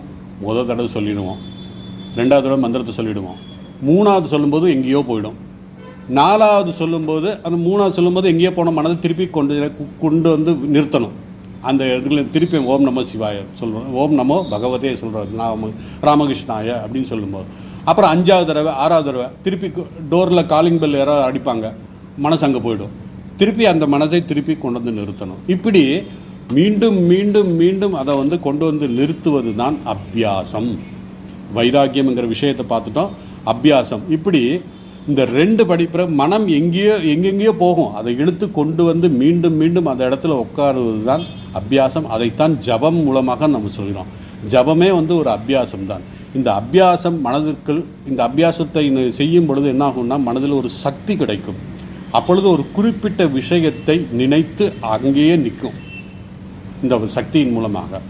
முதல் தடவை சொல்லிடுவோம், ரெண்டாவது தடவை மந்திரத்தை சொல்லிவிடுவோம், மூணாவது சொல்லும்போது எங்கேயோ போயிடும், நாலாவது சொல்லும்போது அந்த மூணாவது சொல்லும்போது எங்கேயோ போன மனதை திருப்பி கொண்டு நிறுத்தணும். அந்த இடத்துல திருப்பி ஓம் நமோ சிவாய சொல்கிறோம், ஓம் நமோ பகவதே சொல்கிறோம், ராமகிருஷ்ணாய அப்படின்னு சொல்லும்போது, அப்புறம் 5ஆவது தடவை 6ஆவது தடவை திருப்பி டோரில் காலிங் பெல் யாராவது அடிப்பாங்க, மனசு அங்கே போயிடும், திருப்பி அந்த மனதை திருப்பி கொண்டு நிறுத்தணும். இப்படி மீண்டும் மீண்டும் மீண்டும் அதை கொண்டு நிறுத்துவது தான் அபியாசம். வைராக்கியம்ங்கிற விஷயத்தை பார்த்துட்டோம். அபியாசம் இப்படி இந்த 2 படிப்புற மனம் எங்கெங்கேயோ போகும், அதை இழுத்து கொண்டு மீண்டும் மீண்டும் அந்த இடத்துல உட்காருவது தான் அபியாசம். அதைத்தான் ஜபம் மூலமாக நம்ம சொல்கிறோம். ஜபமே ஒரு அபியாசம் தான். இந்த அபியாசம் மனதிற்குள், இந்த அபியாசத்தை செய்யும் பொழுது என்ன ஆகும்னா, மனதில் ஒரு சக்தி கிடைக்கும். அப்பொழுது ஒரு குறிப்பிட்ட விஷயத்தை நினைத்து அங்கேயே நிற்கும் இந்த சக்தியின் மூலமாக.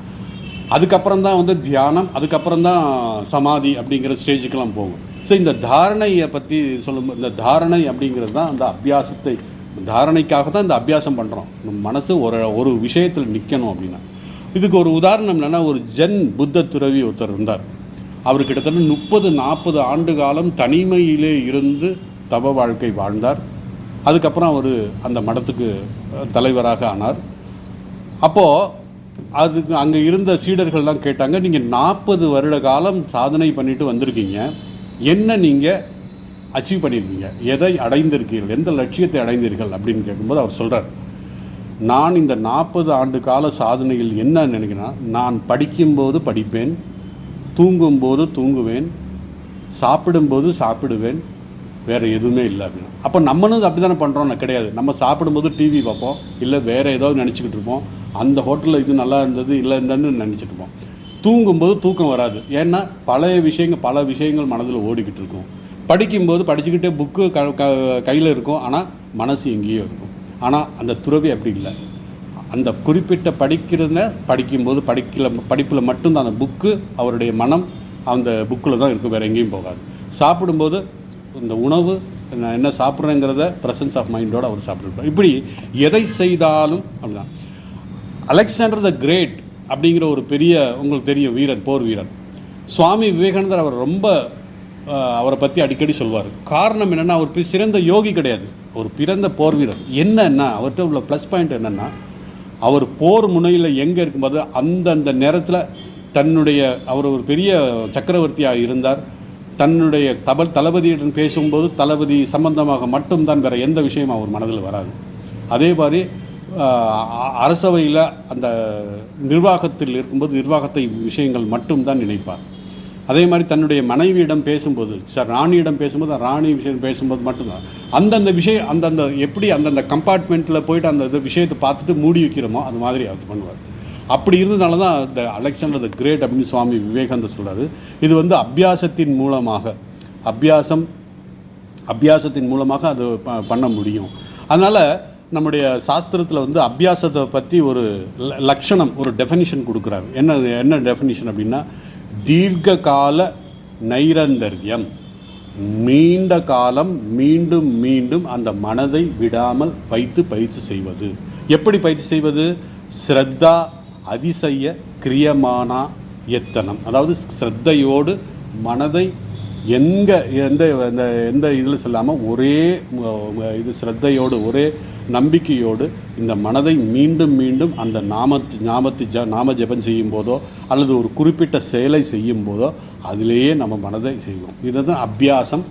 அதுக்கப்புறம் தான் தியானம், அதுக்கப்புறம் தான் சமாதி அப்படிங்கிற ஸ்டேஜுக்கெல்லாம் போகும். ஸோ இந்த தாரணையை பற்றி சொல்லும்போது, இந்த தாரணை அப்படிங்கிறது தான் அந்த அபியாசத்தை, தாரணைக்காக தான் இந்த அபியாசம் பண்ணுறோம். நம்ம மனசு ஒரு விஷயத்தில் நிற்கணும் அப்படின்னா. இதுக்கு ஒரு உதாரணம் என்னென்னா, ஒரு ஜென் புத்த துறவி ஒருத்தர் இருந்தார். அவர் கிட்டத்தட்ட 30-40 ஆண்டு காலம் தனிமையிலே இருந்து தவ வாழ்க்கை வாழ்ந்தார். அதுக்கப்புறம் அவர் அந்த மடத்துக்கு தலைவராக ஆனார். அப்போது அதுக்கு அங்கே இருந்த சீடர்கள்லாம் கேட்டாங்க, நீங்கள் 40 வருட காலம் சாதனை பண்ணிட்டு வந்திருக்கீங்க, என்ன நீங்கள் அச்சீவ் பண்ணியிருக்கீங்க, எதை அடைந்திருக்கீர்கள், எந்த லட்சியத்தை அடைந்தீர்கள் அப்படின்னு கேட்கும்போது அவர் சொல்கிறார், நான் இந்த 40 ஆண்டு கால சாதனையில் என்ன நினைக்கிறேன்னா, நான் படிக்கும்போது படிப்பேன், தூங்கும்போது தூங்குவேன், சாப்பிடும்போது சாப்பிடுவேன், வேறு எதுவுமே இல்லை அப்படின்னு. அப்போ நம்மளும் அப்படி தானே பண்ணுறோம்னா கிடையாது. நம்ம சாப்பிடும்போது டிவி பார்ப்போம், இல்லை வேறு ஏதாவது நினச்சிக்கிட்டு இருப்போம், அந்த ஹோட்டலில் இது நல்லா இருந்தது இல்லை இருந்ததுன்னு நினச்சிட்டு இருப்போம். தூங்கும்போது தூக்கம் வராது, ஏன்னா பல விஷயங்கள் மனதில் ஓடிக்கிட்டு இருக்கும். படிக்கும்போது படிச்சுக்கிட்டே புக்கு கையில் இருக்கும், ஆனால் மனசு எங்கேயோ இருக்கும். ஆனால் அந்த துறவி அப்படி இல்லை. அந்த குறிப்பிட்ட படிக்கும்போது படிப்பில் மட்டும்தான் அந்த புக்கு, அவருடைய மனம் அந்த புக்கில் தான் இருக்கும், வேறு எங்கேயும் போகாது. சாப்பிடும்போது இந்த உணவு நான் என்ன சாப்பிட்றேங்கிறத ப்ரெசன்ஸ் ஆஃப் மைண்டோடு அவர் சாப்பிட்ருப்பார். இப்படி எதை செய்தாலும் அப்படிதான். அலெக்சாண்டர் த கிரேட் அப்படிங்கிற ஒரு பெரிய, உங்களுக்கு தெரியும், வீரன், போர் வீரன். சுவாமி விவேகானந்தர் அவர் ரொம்ப அவரை பற்றி அடிக்கடி சொல்வார். காரணம் என்னென்னா, அவர் சிறந்த யோகி கிடையாது, ஒரு பிறந்த போர் வீரர். என்னன்னா அவர்கிட்ட உள்ள ப்ளஸ் பாயிண்ட் என்னென்னா, அவர் போர் முனையில் எங்கே இருக்கும்போது அந்தந்த நேரத்தில் அவர் ஒரு பெரிய சக்கரவர்த்தியாக இருந்தார். தன்னுடைய தளபதியுடன் பேசும்போது தளபதி சம்பந்தமாக மட்டும்தான், வேறு எந்த விஷயமும் அவர் மனதில் வராது. அதே மாதிரி அரசவையில் அந்த நிர்வாகத்தில் இருக்கும்போது நிர்வாகத்தை விஷயங்கள் மட்டும்தான் நினைப்பார். அதே மாதிரி தன்னுடைய மனைவியிடம் பேசும்போது, ராணியிடம் பேசும்போது ராணி விஷயம் பேசும்போது மட்டும்தான் அந்தந்த விஷயம் எப்படி அந்தந்த கம்பார்ட்மெண்ட்டில் போயிட்டு அந்த விஷயத்தை பார்த்துட்டு மூடி வைக்கிறோமோ அது மாதிரி அது பண்ணுவார். அப்படி இருந்ததுனால தான் இந்த அலெக்சாண்டர் த கிரேட் அப்படின்னு சுவாமி விவேகானந்தர் சொல்கிறாரு. இது அபியாசத்தின் மூலமாக அது பண்ண முடியும். அதனால் நம்முடைய சாஸ்திரத்தில் அபியாசத்தை பற்றி ஒரு லட்சணம், ஒரு டெஃபினிஷன் கொடுக்குறாரு. என்ன டெஃபினிஷன் அப்படின்னா, தீர்க்க கால நைரந்தர்யம், நீண்ட காலம் மீண்டும் மீண்டும் அந்த மனதை விடாமல் வைத்து பயிற்சி செய்வது. எப்படி பயிற்சி செய்வது? ஸ்ரத்தா அதிசய கிரியமானா எத்தனம், அதாவது ஸ்ரத்தையோடு மனதை எந்த இதில் சொல்லாமல் ஒரே இது ஸ்ரத்தையோடு ஒரே நம்பிக்கையோடு இந்த மனதை மீண்டும் மீண்டும் அந்த நாம ஜபம் செய்யும் போதோ அல்லது ஒரு குறிப்பிட்ட செயலை செய்யும் போதோ அதிலேயே நம்ம மனதை செய்வோம். இதுதான் அபியாசம்.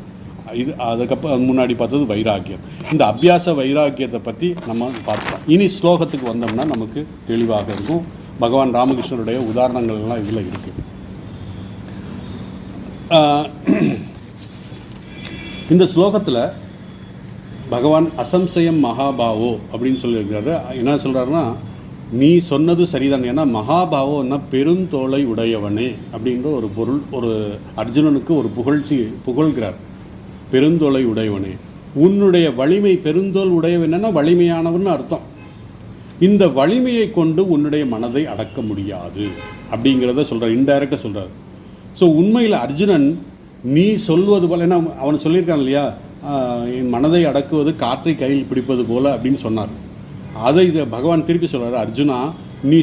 இது அதுக்கப்புறம் முன்னாடி பார்த்தது வைராக்கியம். இந்த அபியாச வைராக்கியத்தை பற்றி நம்ம பார்க்கலாம். இனி ஸ்லோகத்துக்கு வந்தோம்னா நமக்கு தெளிவாக இருக்கும். பகவான் ராமகிருஷ்ணருடைய உதாரணங்கள்லாம் இதில் இருக்குது. இந்த ஸ்லோகத்தில் பகவான் அசம்சயம் மகாபாவோ அப்படின்னு சொல்லியிருக்காரு. என்ன சொல்கிறாருன்னா, நீ சொன்னது சரிதான். ஏன்னா மகாபாவோன்னா பெருந்தோளை உடையவனே அப்படின்ற ஒரு பொருள், ஒரு அர்ஜுனனுக்கு ஒரு புகழ்கிறார். பெருந்தோளை உடையவனே, உன்னுடைய வலிமை, பெருந்தோல் உடையவனா வலிமையானவன்னு அர்த்தம். இந்த வலிமையை கொண்டு உன்னுடைய மனதை அடக்க முடியாது அப்படிங்கிறத சொல்கிறார், இன்டைரக்டாக சொல்கிறார். ஸோ உண்மையில் அர்ஜுனன் நீ சொல்வது போல், ஏன்னா அவன் சொல்லியிருக்கான் இல்லையா, என் மனதை அடக்குவது காற்றை கையில் பிடிப்பது போல் அப்படின்னு சொன்னார். அதை பகவான் திருப்பி சொல்கிறார், அர்ஜுனா நீ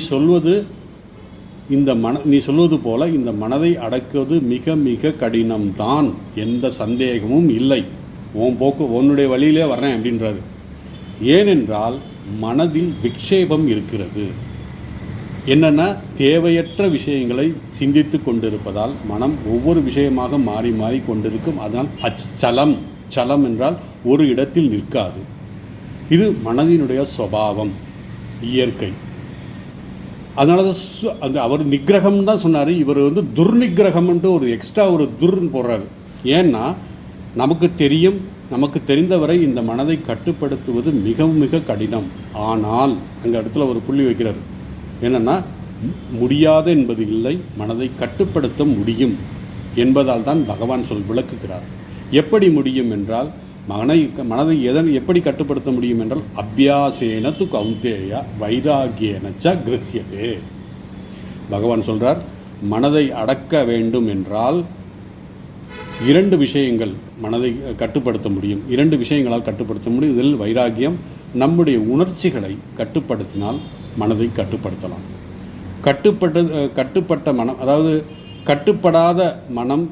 சொல்வது போல இந்த மனதை அடக்குவது மிக மிக கடினம்தான், எந்த சந்தேகமும் இல்லை, உன்னுடைய வழியிலே வர்றேன் அப்படின்றாரு. ஏனென்றால் மனதில் விக்ஷேபம் இருக்கிறது. என்னென்னா, தேவையற்ற விஷயங்களை சிந்தித்து கொண்டிருப்பதால் மனம் ஒவ்வொரு விஷயமாக மாறி மாறி கொண்டிருக்கும். அதனால் சலம் என்றால் ஒரு இடத்தில் நிற்காது. இது மனதினுடைய சுபாவம், இயற்கை. அதனால தான் அவர் நிகிரகம் தான் சொன்னார். இவர் துர்நிகிரகம்ன்ட்டு ஒரு எக்ஸ்ட்ரா ஒரு துர்ன்னு போடுறாரு. ஏன்னா நமக்கு தெரிந்தவரை இந்த மனதை கட்டுப்படுத்துவது மிக மிக கடினம். ஆனால் அங்கே இடத்துல ஒரு புள்ளி வைக்கிறார். என்னென்னா, முடியாது என்பது இல்லை, மனதை கட்டுப்படுத்த முடியும் என்பதால் தான் பகவான் விளக்குகிறார். எப்படி முடியும் என்றால், மனதை எப்படி கட்டுப்படுத்த முடியும் என்றால், அபியாசேன து கௌந்தேய வைராகியேன ச கிருஹ்யதே. பகவான் சொல்கிறார், மனதை அடக்க வேண்டும் என்றால் 2 விஷயங்கள் மனதை கட்டுப்படுத்த முடியும். 2 விஷயங்களால் கட்டுப்படுத்த முடியும். இதில் வைராகியம். நம்முடைய உணர்ச்சிகளை கட்டுப்படுத்தினால் மனதை கட்டுப்படுத்தலாம். கட்டுப்பட்ட மனம், அதாவது கட்டுப்படாத மனம்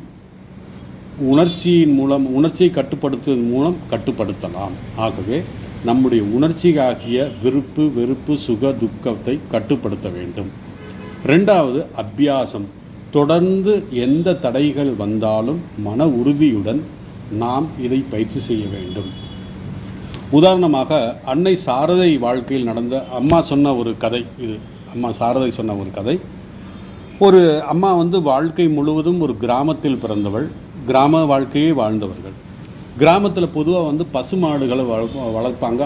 உணர்ச்சியின் மூலம், உணர்ச்சியை கட்டுப்படுத்துவதன் மூலம் கட்டுப்படுத்தலாம். ஆகவே நம்முடைய உணர்ச்சியாகிய விருப்பு வெறுப்பு சுக துக்கத்தை கட்டுப்படுத்த வேண்டும். ரெண்டாவது அபியாசம். தொடர்ந்து எந்த தடைகள் வந்தாலும் மன உறுதியுடன் நாம் இதை பயிற்சி செய்ய வேண்டும். உதாரணமாக அன்னை சாரதை வாழ்க்கையில் நடந்த அம்மா சொன்ன ஒரு கதை இது. அம்மா சாரதை சொன்ன ஒரு கதை. ஒரு அம்மா வாழ்க்கை முழுவதும் ஒரு கிராமத்தில் பிறந்தவள், கிராம வாழ்க்கையே வாழ்ந்தவர்கள். கிராமத்தில் பொதுவாக பசுமாடுகளை வளர்ப்பாங்க,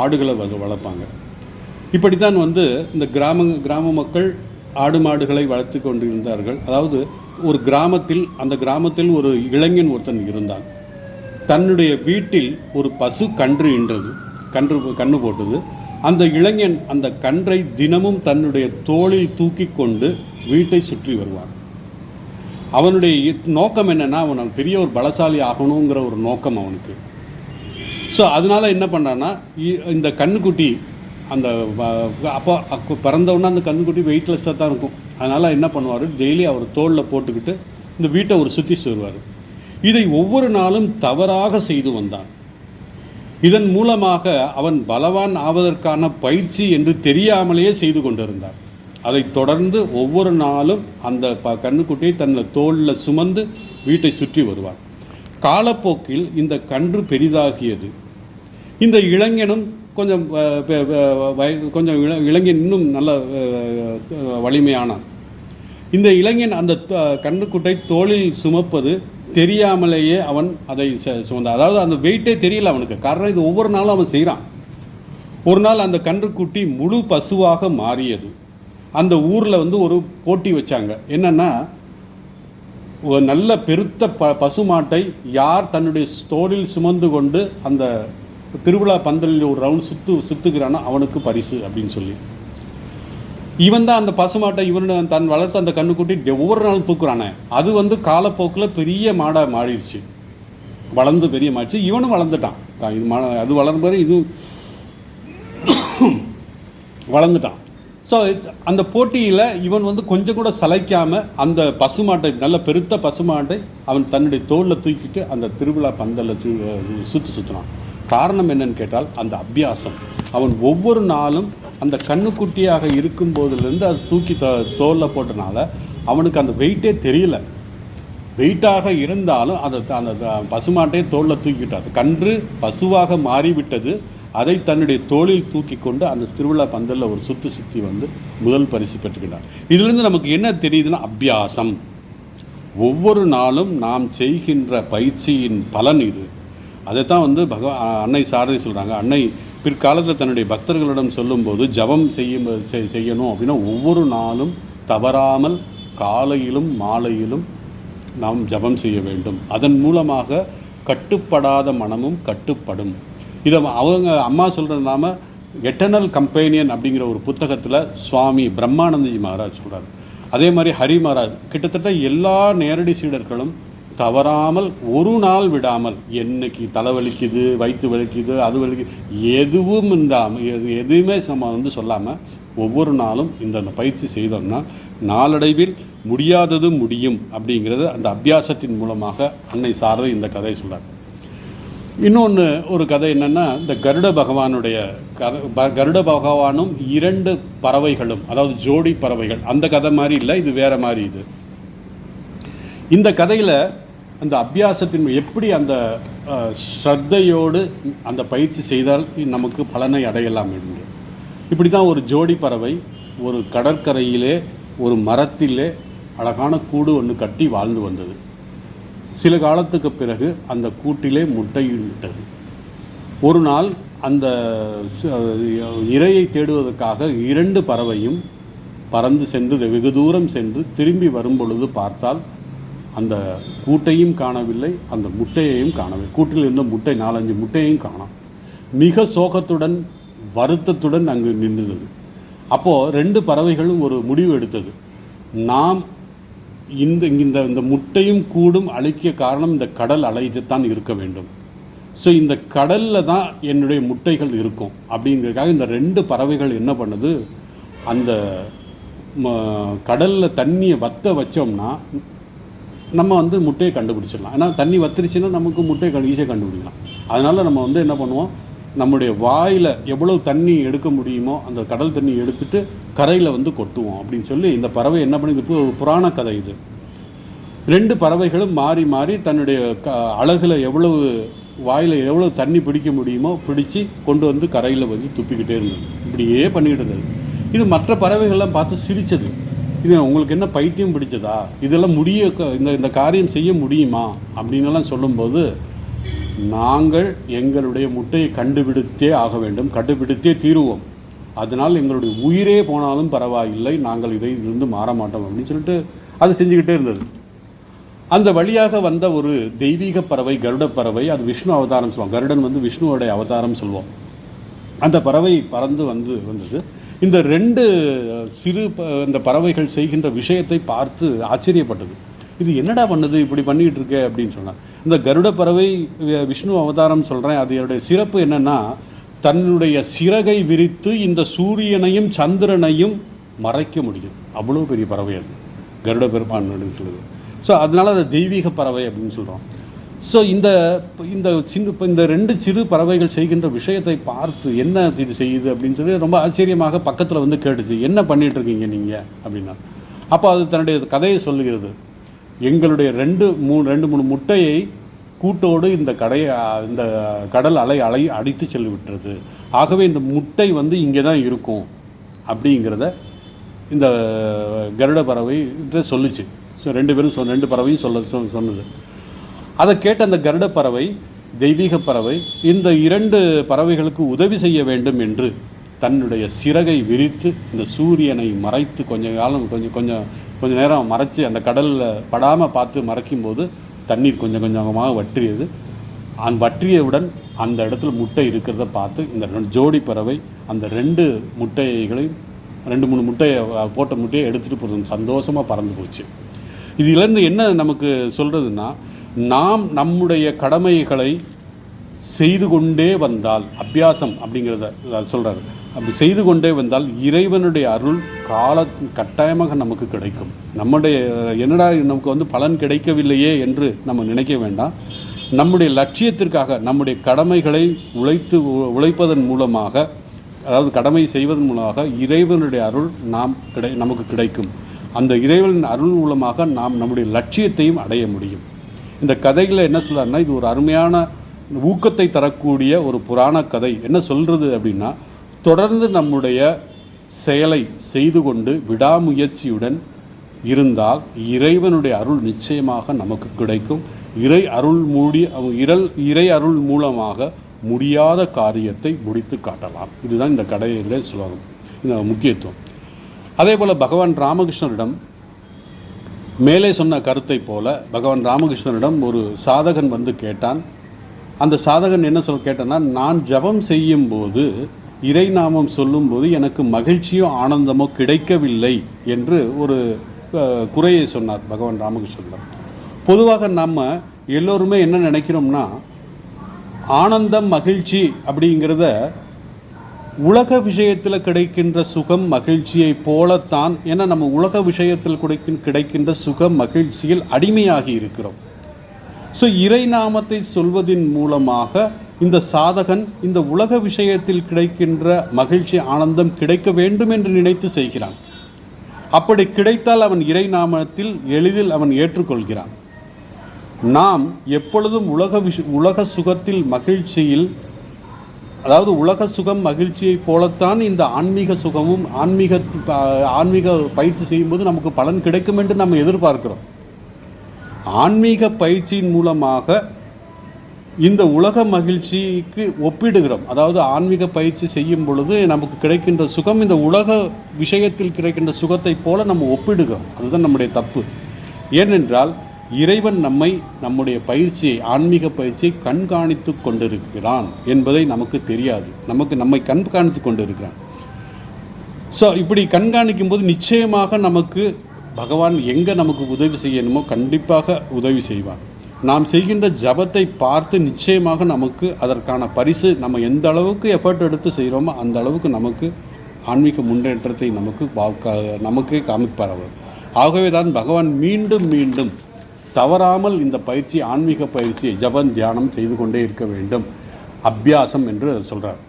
ஆடுகளை வளர்ப்பாங்க. இப்படித்தான் இந்த கிராம மக்கள் ஆடு மாடுகளை வளர்த்து கொண்டிருந்தார்கள். அதாவது ஒரு கிராமத்தில், அந்த கிராமத்தில் ஒரு இளைஞன் ஒருத்தன் இருந்தான். தன்னுடைய வீட்டில் ஒரு பசு கன்று ஈன்றது, கன்று போட்டது. அந்த இளைஞன் அந்த கன்றை தினமும் தன்னுடைய தோளில் தூக்கி கொண்டு வீட்டை சுற்றி வருவான். அவனுடைய நோக்கம் என்னென்னா, அவன் பெரிய ஒரு பலசாலி ஆகணுங்கிற ஒரு நோக்கம் அவனுக்கு. ஸோ அதனால் என்ன பண்ணான்னா, இந்த கன்றுக்குட்டி அந்த அப்போ பிறந்தவுடனே அந்த கன்றுக்குட்டி வெயிட்லெஸ்ஸாக தான் இருக்கும். அதனால் என்ன பண்ணுவார், டெய்லி அவர் தோளில் போட்டுக்கிட்டு இந்த வீட்டை ஒரு சுற்றி வருவார். இதை ஒவ்வொரு நாளும் தவறாக செய்து வந்தான். இதன் மூலமாக அவன் பலவான் ஆவதற்கான பயிற்சி என்று தெரியாமலேயே செய்து கொண்டிருந்தார். அதை தொடர்ந்து ஒவ்வொரு நாளும் அந்த கன்றுக்குட்டியை தன்னை தோளில் சுமந்து வீட்டை சுற்றி வருவார். காலப்போக்கில் இந்த கன்று பெரிதாகியது. இந்த இளைஞனும் கொஞ்சம் இளைஞன் இன்னும் நல்ல வலிமையானான். இந்த இளைஞன் அந்த கன்றுக்குட்டை தோளில் சுமப்பது தெரியாமலேயே அவன் அதை சுமந்தான். அதாவது அந்த வெயிட்டே தெரியல அவனுக்கு. காரணம் இது ஒவ்வொரு நாளும் அவன் செய்கிறான். ஒரு நாள் அந்த கன்றுக்குட்டி முழு பசுவாக மாறியது. அந்த ஊரில் ஒரு போட்டி வச்சாங்க. என்னென்னா, ஒரு நல்ல பெருத்த பசுமாட்டை யார் தன்னுடைய தோளில் சுமந்து கொண்டு அந்த திருவிழா பந்தலில் ஒரு ரவுண்ட் சுற்றுகிறானோ அவனுக்கு பரிசு அப்படின்னு சொல்லி. இவன் தான் அந்த பசுமாட்டை தன் வளர்த்த அந்த கன்றுக்குட்டி ஒவ்வொரு நாளும் தூக்குறானே. அது காலப்போக்கில் பெரிய மாடாக மாறிடுச்சு, வளர்ந்து பெரிய மாறிடுச்சு. இவனும் வளர்ந்துட்டான். அது வளர்ந்த பிறகு இது வளர்ந்துட்டான். ஸோ அந்த போட்டியில் இவன் கொஞ்சம் கூட சளைக்காமல் அந்த பசுமாட்டை, நல்ல பெருத்த பசுமாட்டை அவன் தன்னுடைய தோளில் தூக்கிட்டு அந்த திருவிழா பந்தலில் சுற்றினான். காரணம் என்னன்னு கேட்டால் அந்த அபியாசம். அவன் ஒவ்வொரு நாளும் அந்த கண்ணுக்குட்டியாக இருக்கும் போதிலிருந்து அது தூக்கி தோளில் போட்டனால அவனுக்கு அந்த வெயிட்டே தெரியல. வெயிட்டாக இருந்தாலும் அந்த பசுமாட்டையே தோளில் தூக்கிட்டாது. கன்று பசுவாக மாறிவிட்டது. அதை தன்னுடைய தோளில் தூக்கி கொண்டு அந்த திருவிழா பந்தலில் ஒரு சுற்றி முதல் பரிசு பெற்றுக்கிட்டார். இதிலிருந்து நமக்கு என்ன தெரியுதுன்னா, அபியாசம். ஒவ்வொரு நாளும் நாம் செய்கின்ற பயிற்சியின் பலன் இது. அதைத்தான் அன்னை சாரதி சொல்கிறாங்க. அன்னை பிற்காலத்தில் தன்னுடைய பக்தர்களிடம் சொல்லும்போது, ஜபம் செய்யணும் அப்படின்னா ஒவ்வொரு நாளும் தவறாமல் காலையிலும் மாலையிலும் நாம் ஜபம் செய்ய வேண்டும். அதன் மூலமாக கட்டுப்படாத மனமும் கட்டுப்படும். இதை அம்மா சொல்கிறது நாம எட்டர்னல் கம்பேனியன் அப்படிங்கிற ஒரு புத்தகத்தில் சுவாமி பிரம்மானந்தஜி மகாராஜ் சொல்கிறார். அதே மாதிரி ஹரி மகாராஜ், கிட்டத்தட்ட எல்லா நேரடி சீடர்களும் தவறாமல் ஒரு நாள் விடாமல், என்னைக்கு தலைவலிக்குது, வயிற்று வலிக்குது, அது வலிக்குது, எதுவும் எதுவுமே நம்ம சொல்லாமல் ஒவ்வொரு நாளும் இந்த பயிற்சி செய்தோம்னா நாளடைவில் முடியாதது முடியும் அப்படிங்கிறது அந்த அபியாசத்தின் மூலமாக அன்னை சாரதை இந்த கதையை சொல்கிறார். இன்னொன்று ஒரு கதை என்னென்னா, இந்த கருட பகவானும் 2 பறவைகளும், அதாவது ஜோடி பறவைகள், அந்த கதை மாதிரி இல்லை, இது வேறு மாதிரி. இந்த கதையில் அந்த அபியாசத்தின் எப்படி அந்த ஸ்ரத்தையோடு அந்த பயிற்சி செய்தால் நமக்கு பலனை அடையலாம் என்று. இப்படி தான் ஒரு ஜோடி பறவை ஒரு கடற்கரையிலே ஒரு மரத்திலே அழகான கூடு ஒன்று கட்டி வாழ்ந்து வந்தது. சில காலத்துக்கு பிறகு அந்த கூட்டிலே முட்டையிட்டது. ஒரு நாள் அந்த இரையை தேடுவதற்காக 2 பறவையும் பறந்து சென்று வெகு தூரம் சென்று திரும்பி வரும் பொழுது பார்த்தால் அந்த கூட்டையும் காணவில்லை, அந்த முட்டையையும் காணவில்லை. கூட்டில் இருந்த முட்டை 4-5 முட்டையையும் காணோம். மிக சோகத்துடன் வருத்தத்துடன் அங்கு நின்றுது. அப்போது 2 பறவைகளும் ஒரு முடிவு எடுத்தது. நாம் இந்த முட்டையும் கூடும் அழிக்க காரணம் இந்த கடல் அலைதான் இருக்க வேண்டும். ஸோ இந்த கடலில் தான் என்னுடைய முட்டைகள் இருக்கும் அப்படிங்கிறதுக்காக இந்த 2 பறவைகள் என்ன பண்ணுது, அந்த கடலில் தண்ணியை வற்ற வச்சோம்னா நம்ம வந்து முட்டையை கண்டுபிடிச்சிடலாம். ஏன்னா தண்ணி வத்திருச்சுன்னா நமக்கு முட்டையை ஈஸியாக கண்டுபிடிக்கலாம். அதனால் நம்ம வந்து என்ன பண்ணுவோம், நம்முடைய வாயில் எவ்வளோ தண்ணி எடுக்க முடியுமோ அந்த கடல் தண்ணி எடுத்துட்டு கரையில் வந்து கொட்டுவோம் அப்படின்னு சொல்லி இந்த பறவை என்ன பண்ணுது. இப்போ ஒரு புராண கதை இது. 2 பறவைகளும் மாறி மாறி தன்னுடைய அழகில் எவ்வளவு வாயில் எவ்வளோ தண்ணி பிடிக்க முடியுமோ பிடிச்சி கொண்டு வந்து கரையில் வந்து துப்பிக்கிட்டே இருந்தது. இப்படியே பண்ணிக்கிட்டு இருந்தது. இது மற்ற பறவைகள்லாம் பார்த்து சிரித்தது. இது உங்களுக்கு என்ன பைத்தியம் பிடிச்சதா, இதெல்லாம் இந்த காரியம் செய்ய முடியுமா அப்படின்னுலாம் சொல்லும்போது, நாங்கள் எங்களுடைய முட்டையை கண்டுபிடித்தே ஆக வேண்டும், கண்டுபிடித்தே தீருவோம், அதனால் எங்களுடைய உயிரே போனாலும் பரவாயில்லை, நாங்கள் இதிலிருந்து மாற மாட்டோம் அப்படின்னு சொல்லிட்டு அது செஞ்சுக்கிட்டே இருந்தது. அந்த வழியாக வந்த ஒரு தெய்வீக பறவை, கருட பறவை, அது விஷ்ணு அவதாரம் சொல்லுவோம். கருடன் வந்து விஷ்ணுவோடைய அவதாரம் சொல்லுவோம். அந்த பறவை பறந்து வந்தது. இந்த 2 சிறு இந்த பறவைகள் செய்கின்ற விஷயத்தை பார்த்து ஆச்சரியப்பட்டது. இது என்னடா பண்ணுது, இப்படி பண்ணிக்கிட்டு இருக்கே அப்படின்னு சொன்னான். இந்த கருட பறவை விஷ்ணு அவதாரம் சொல்கிறேன், அதனுடைய சிறப்பு என்னென்னா, தன்னுடைய சிறகை விரித்து இந்த சூரியனையும் சந்திரனையும் மறைக்க முடியும். அவ்வளோ பெரிய பறவை அது கருட பெருமான் அப்படின்னு சொல்லுது. ஸோ அதனால் அது தெய்வீக பறவை அப்படின்னு சொல்கிறோம். ஸோ இந்த 2 சிறு பறவைகள் செய்கின்ற விஷயத்தை பார்த்து என்ன இது செய்யுது அப்படின்னு சொல்லி ரொம்ப ஆச்சரியமாக பக்கத்தில் வந்து கேட்டுச்சு. என்ன பண்ணிகிட்ருக்கீங்க நீங்கள் அப்படின்னா. அப்போ அது தன்னுடைய கதையை சொல்லுகிறது. எங்களுடைய 2-3 முட்டையை கூட்டோடு இந்த கடல் அலை அடித்து செல்லிவிட்டது. ஆகவே இந்த முட்டை வந்து இங்கே தான் இருக்கும் அப்படிங்கிறத இந்த கருட பறவை சொல்லுச்சு. ஸோ 2 பறவையும் சொன்னது. அதை கேட்ட அந்த கருட பறவை, தெய்வீக பறவை, இந்த 2 பறவைகளுக்கு உதவி செய்ய வேண்டும் என்று தன்னுடைய சிறகை விரித்து இந்த சூரியனை மறைத்து கொஞ்ச நேரம் மறைச்சி அந்த கடலில் படாமல் பார்த்து மறைக்கும்போது தண்ணீர் கொஞ்சம் கொஞ்சமாக வற்றியது. வற்றியவுடன் அந்த இடத்துல முட்டை இருக்கிறத பார்த்து இந்த ஜோடி பறவை அந்த 2 முட்டைகளையும் 2-3 முட்டையை போட்ட முட்டையை எடுத்துகிட்டு போகிறது சந்தோஷமாக பறந்து போச்சு. இதிலேருந்து என்ன நமக்கு சொல்கிறதுன்னா, நாம் நம்முடைய கடமைகளை செய்து கொண்டே வந்தால், அபியாசம் அப்படிங்கிறத சொல்கிறார், அப்படி செய்து கொண்டே வந்தால் இறைவனுடைய அருள் கட்டாயமாக நமக்கு கிடைக்கும். என்னடா நமக்கு வந்து பலன் கிடைக்கவில்லையே என்று நம்ம நினைக்க வேண்டாம். நம்முடைய லட்சியத்திற்காக நம்முடைய கடமைகளை உழைப்பதன் மூலமாக, அதாவது கடமை செய்வதன் மூலமாக இறைவனுடைய அருள் நமக்கு கிடைக்கும். அந்த இறைவனின் அருள் மூலமாக நாம் நம்முடைய லட்சியத்தையும் அடைய முடியும். இந்த கதையில் என்ன சொல்கிறாருன்னா, இது ஒரு அருமையான ஊக்கத்தை தரக்கூடிய ஒரு புராண கதை. என்ன சொல்கிறது அப்படின்னா, தொடர்ந்து நம்முடைய செயலை செய்து கொண்டு விடாமுயற்சியுடன் இருந்தால் இறைவனுடைய அருள் நிச்சயமாக நமக்கு கிடைக்கும். இறை அருள் மூலமாக முடியாத காரியத்தை முடித்து காட்டலாம். இதுதான் இந்த கதையிலே சொல்லுவாங்க, இந்த முக்கியத்துவம். அதே போல் பகவான் ராமகிருஷ்ணரிடம் மேலே சொன்ன கருத்தை போல பகவான் ராமகிருஷ்ணரிடம் ஒரு சாதகன் வந்து கேட்டான். அந்த சாதகன் என்ன கேட்டான்னா, நான் ஜபம் செய்யும்போது இறை நாமம் சொல்லும்போது எனக்கு மகிழ்ச்சியோ ஆனந்தமோ கிடைக்கவில்லை என்று ஒரு குறையை சொன்னார் பகவான் ராமகிருஷ்ணரிடம். பொதுவாக நம்ம எல்லோருமே என்ன நினைக்கிறோம்னா, ஆனந்தம் மகிழ்ச்சி அப்படிங்கிறத உலக விஷயத்தில் கிடைக்கின்ற சுகம் மகிழ்ச்சியை போலத்தான். ஏன்னா நம்ம உலக விஷயத்தில் கிடைக்கின்ற சுகம் மகிழ்ச்சியில் அடிமையாகி இருக்கிறோம். ஸோ இறை நாமத்தை சொல்வதின் மூலமாக இந்த சாதகன் இந்த உலக விஷயத்தில் கிடைக்கின்ற மகிழ்ச்சி ஆனந்தம் கிடைக்க வேண்டும் என்று நினைத்து செய்கிறான். அப்படி கிடைத்தால் அவன் இறை நாமத்தில் எளிதில் அவன் ஏற்றுக்கொள்கிறான். நாம் எப்பொழுதும் உலக சுகத்தில் மகிழ்ச்சியில், அதாவது உலக சுகம் மகிழ்ச்சியை போலத்தான் இந்த ஆன்மீக சுகமும் ஆன்மீக பயிற்சி செய்யும்போது நமக்கு பலன் கிடைக்கும் என்று நம்ம எதிர்பார்க்கிறோம். ஆன்மீக பயிற்சியின் மூலமாக இந்த உலக மகிழ்ச்சிக்கு ஒப்பிடுகிறோம். அதாவது ஆன்மீக பயிற்சி செய்யும் பொழுது நமக்கு கிடைக்கின்ற சுகம் இந்த உலக விஷயத்தில் கிடைக்கின்ற சுகத்தை போல நம்ம ஒப்பிடுகிறோம். அதுதான் நம்முடைய தப்பு. ஏனென்றால் இறைவன் நம்முடைய பயிற்சியை, ஆன்மீக பயிற்சியை கண்காணித்து கொண்டிருக்கிறான் என்பதை நமக்கு தெரியாது. நம்மை கண்காணித்து கொண்டிருக்கிறான். ஸோ இப்படி கண்காணிக்கும் போது நிச்சயமாக நமக்கு பகவான் எங்கே நமக்கு உதவி செய்யணுமோ கண்டிப்பாக உதவி செய்வான். நாம் செய்கின்ற ஜபத்தை பார்த்து நிச்சயமாக நமக்கு அதற்கான பரிசு, நம்ம எந்த அளவுக்கு எஃபர்ட் எடுத்து செய்கிறோமோ அந்த அளவுக்கு நமக்கு ஆன்மீக முன்னேற்றத்தை நமக்கே காமிப்பார் அவர். ஆகவே தான் பகவான் மீண்டும் மீண்டும் தவறாமல் இந்த பயிற்சி, ஆன்மீக பயிற்சியை ஜபம் தியானம் செய்து கொண்டே இருக்க வேண்டும். அபியாசம் என்று சொல்கிறார்.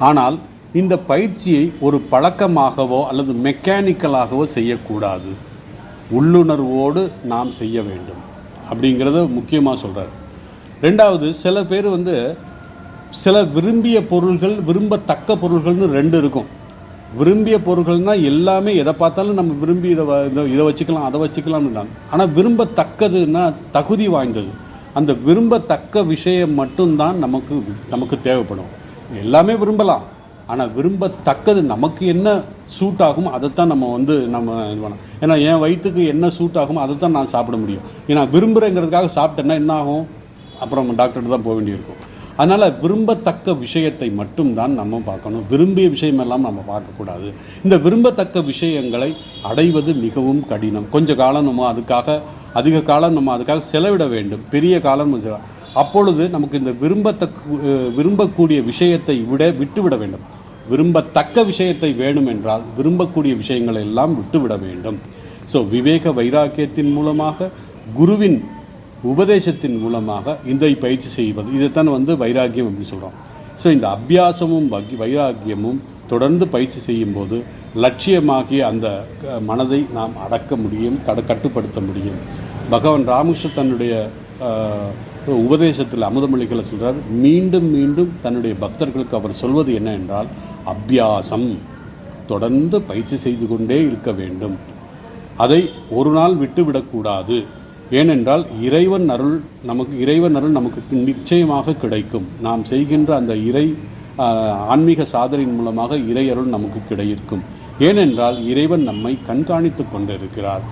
ஆனால் இந்த பயிற்சியை ஒரு பழக்கமாகவோ அல்லது மெக்கானிக்கலாகவோ செய்யக்கூடாது. உள்ளுணர்வோடு நாம் செய்ய வேண்டும் அப்படிங்கிறத முக்கியமாக சொல்கிறார். ரெண்டாவது, சில பேர் சில விரும்பிய பொருள்கள், விரும்பத்தக்க பொருள்கள்னு ரெண்டு இருக்கும். விரும்பிய பொருள்கள்னால் எல்லாமே எதை பார்த்தாலும் நம்ம விரும்பி இதை வச்சுக்கலாம், அதை வச்சுக்கலாம்னு. ஆனால் விரும்பத்தக்கதுன்னா தகுதி வாய்ந்தது. அந்த விரும்பத்தக்க விஷயம் மட்டும்தான் நமக்கு தேவைப்படும். எல்லாமே விரும்பலாம், ஆனால் விரும்பத்தக்கது நமக்கு என்ன சூட் ஆகும் அதைத்தான் நம்ம இது பண்ணலாம். ஏன்னா என் வயிற்றுக்கு என்ன சூட் ஆகும் அதை தான் நான் சாப்பிட முடியும். ஏன்னா விரும்புகிறேங்கிறதுக்காக சாப்பிட்டேன்னா என்ன ஆகும்? அப்புறம் டாக்டர்கிட்ட தான் போக வேண்டியிருக்கும். அதனால் விரும்பத்தக்க விஷயத்தை மட்டும்தான் நம்ம பார்க்கணும். விரும்பிய விஷயமெல்லாம் நம்ம பார்க்கக்கூடாது. இந்த விரும்பத்தக்க விஷயங்களை அடைவது மிகவும் கடினம். கொஞ்ச காலம் நம்ம அதிக காலம் நம்ம அதுக்காக செலவிட வேண்டும். பெரிய காலம். அப்பொழுது நமக்கு இந்த விரும்பக்கூடிய விஷயத்தை விட்டுவிட வேண்டும். விரும்பத்தக்க விஷயத்தை வேணும் என்றால் விரும்பக்கூடிய விஷயங்களை எல்லாம் விட்டுவிட வேண்டும். ஸோ விவேக வைராக்கியத்தின் மூலமாக, குருவின் உபதேசத்தின் மூலமாக இந்த பயிற்சி செய்வது, இதைத்தான் வைராக்கியம் அப்படின்னு சொல்கிறோம். ஸோ இந்த அபியாசமும் வைராக்கியமும் தொடர்ந்து பயிற்சி செய்யும்போது லட்சியமாகிய அந்த மனதை நாம் அடக்க முடியும், கட்டுப்படுத்த முடியும். பகவான் ராமகிருஷ்ணர் தன்னுடைய உபதேசத்தில் அமுதமொழிகளை சொல்கிறார். மீண்டும் மீண்டும் தன்னுடைய பக்தர்களுக்கு அவர் சொல்வது என்ன என்றால், அபியாசம், தொடர்ந்து பயிற்சி செய்து கொண்டே இருக்க வேண்டும். அதை ஒரு நாள் விட்டுவிடக்கூடாது. ஏனென்றால் இறைவன் அருள் நமக்கு நிச்சயமாக கிடைக்கும். நாம் செய்கின்ற அந்த ஆன்மீக சாதனையின் மூலமாக இறை அருள் நமக்கு கிடைக்கும். ஏனென்றால் இறைவன் நம்மை கண்காணித்து கொண்டிருக்கிறார்.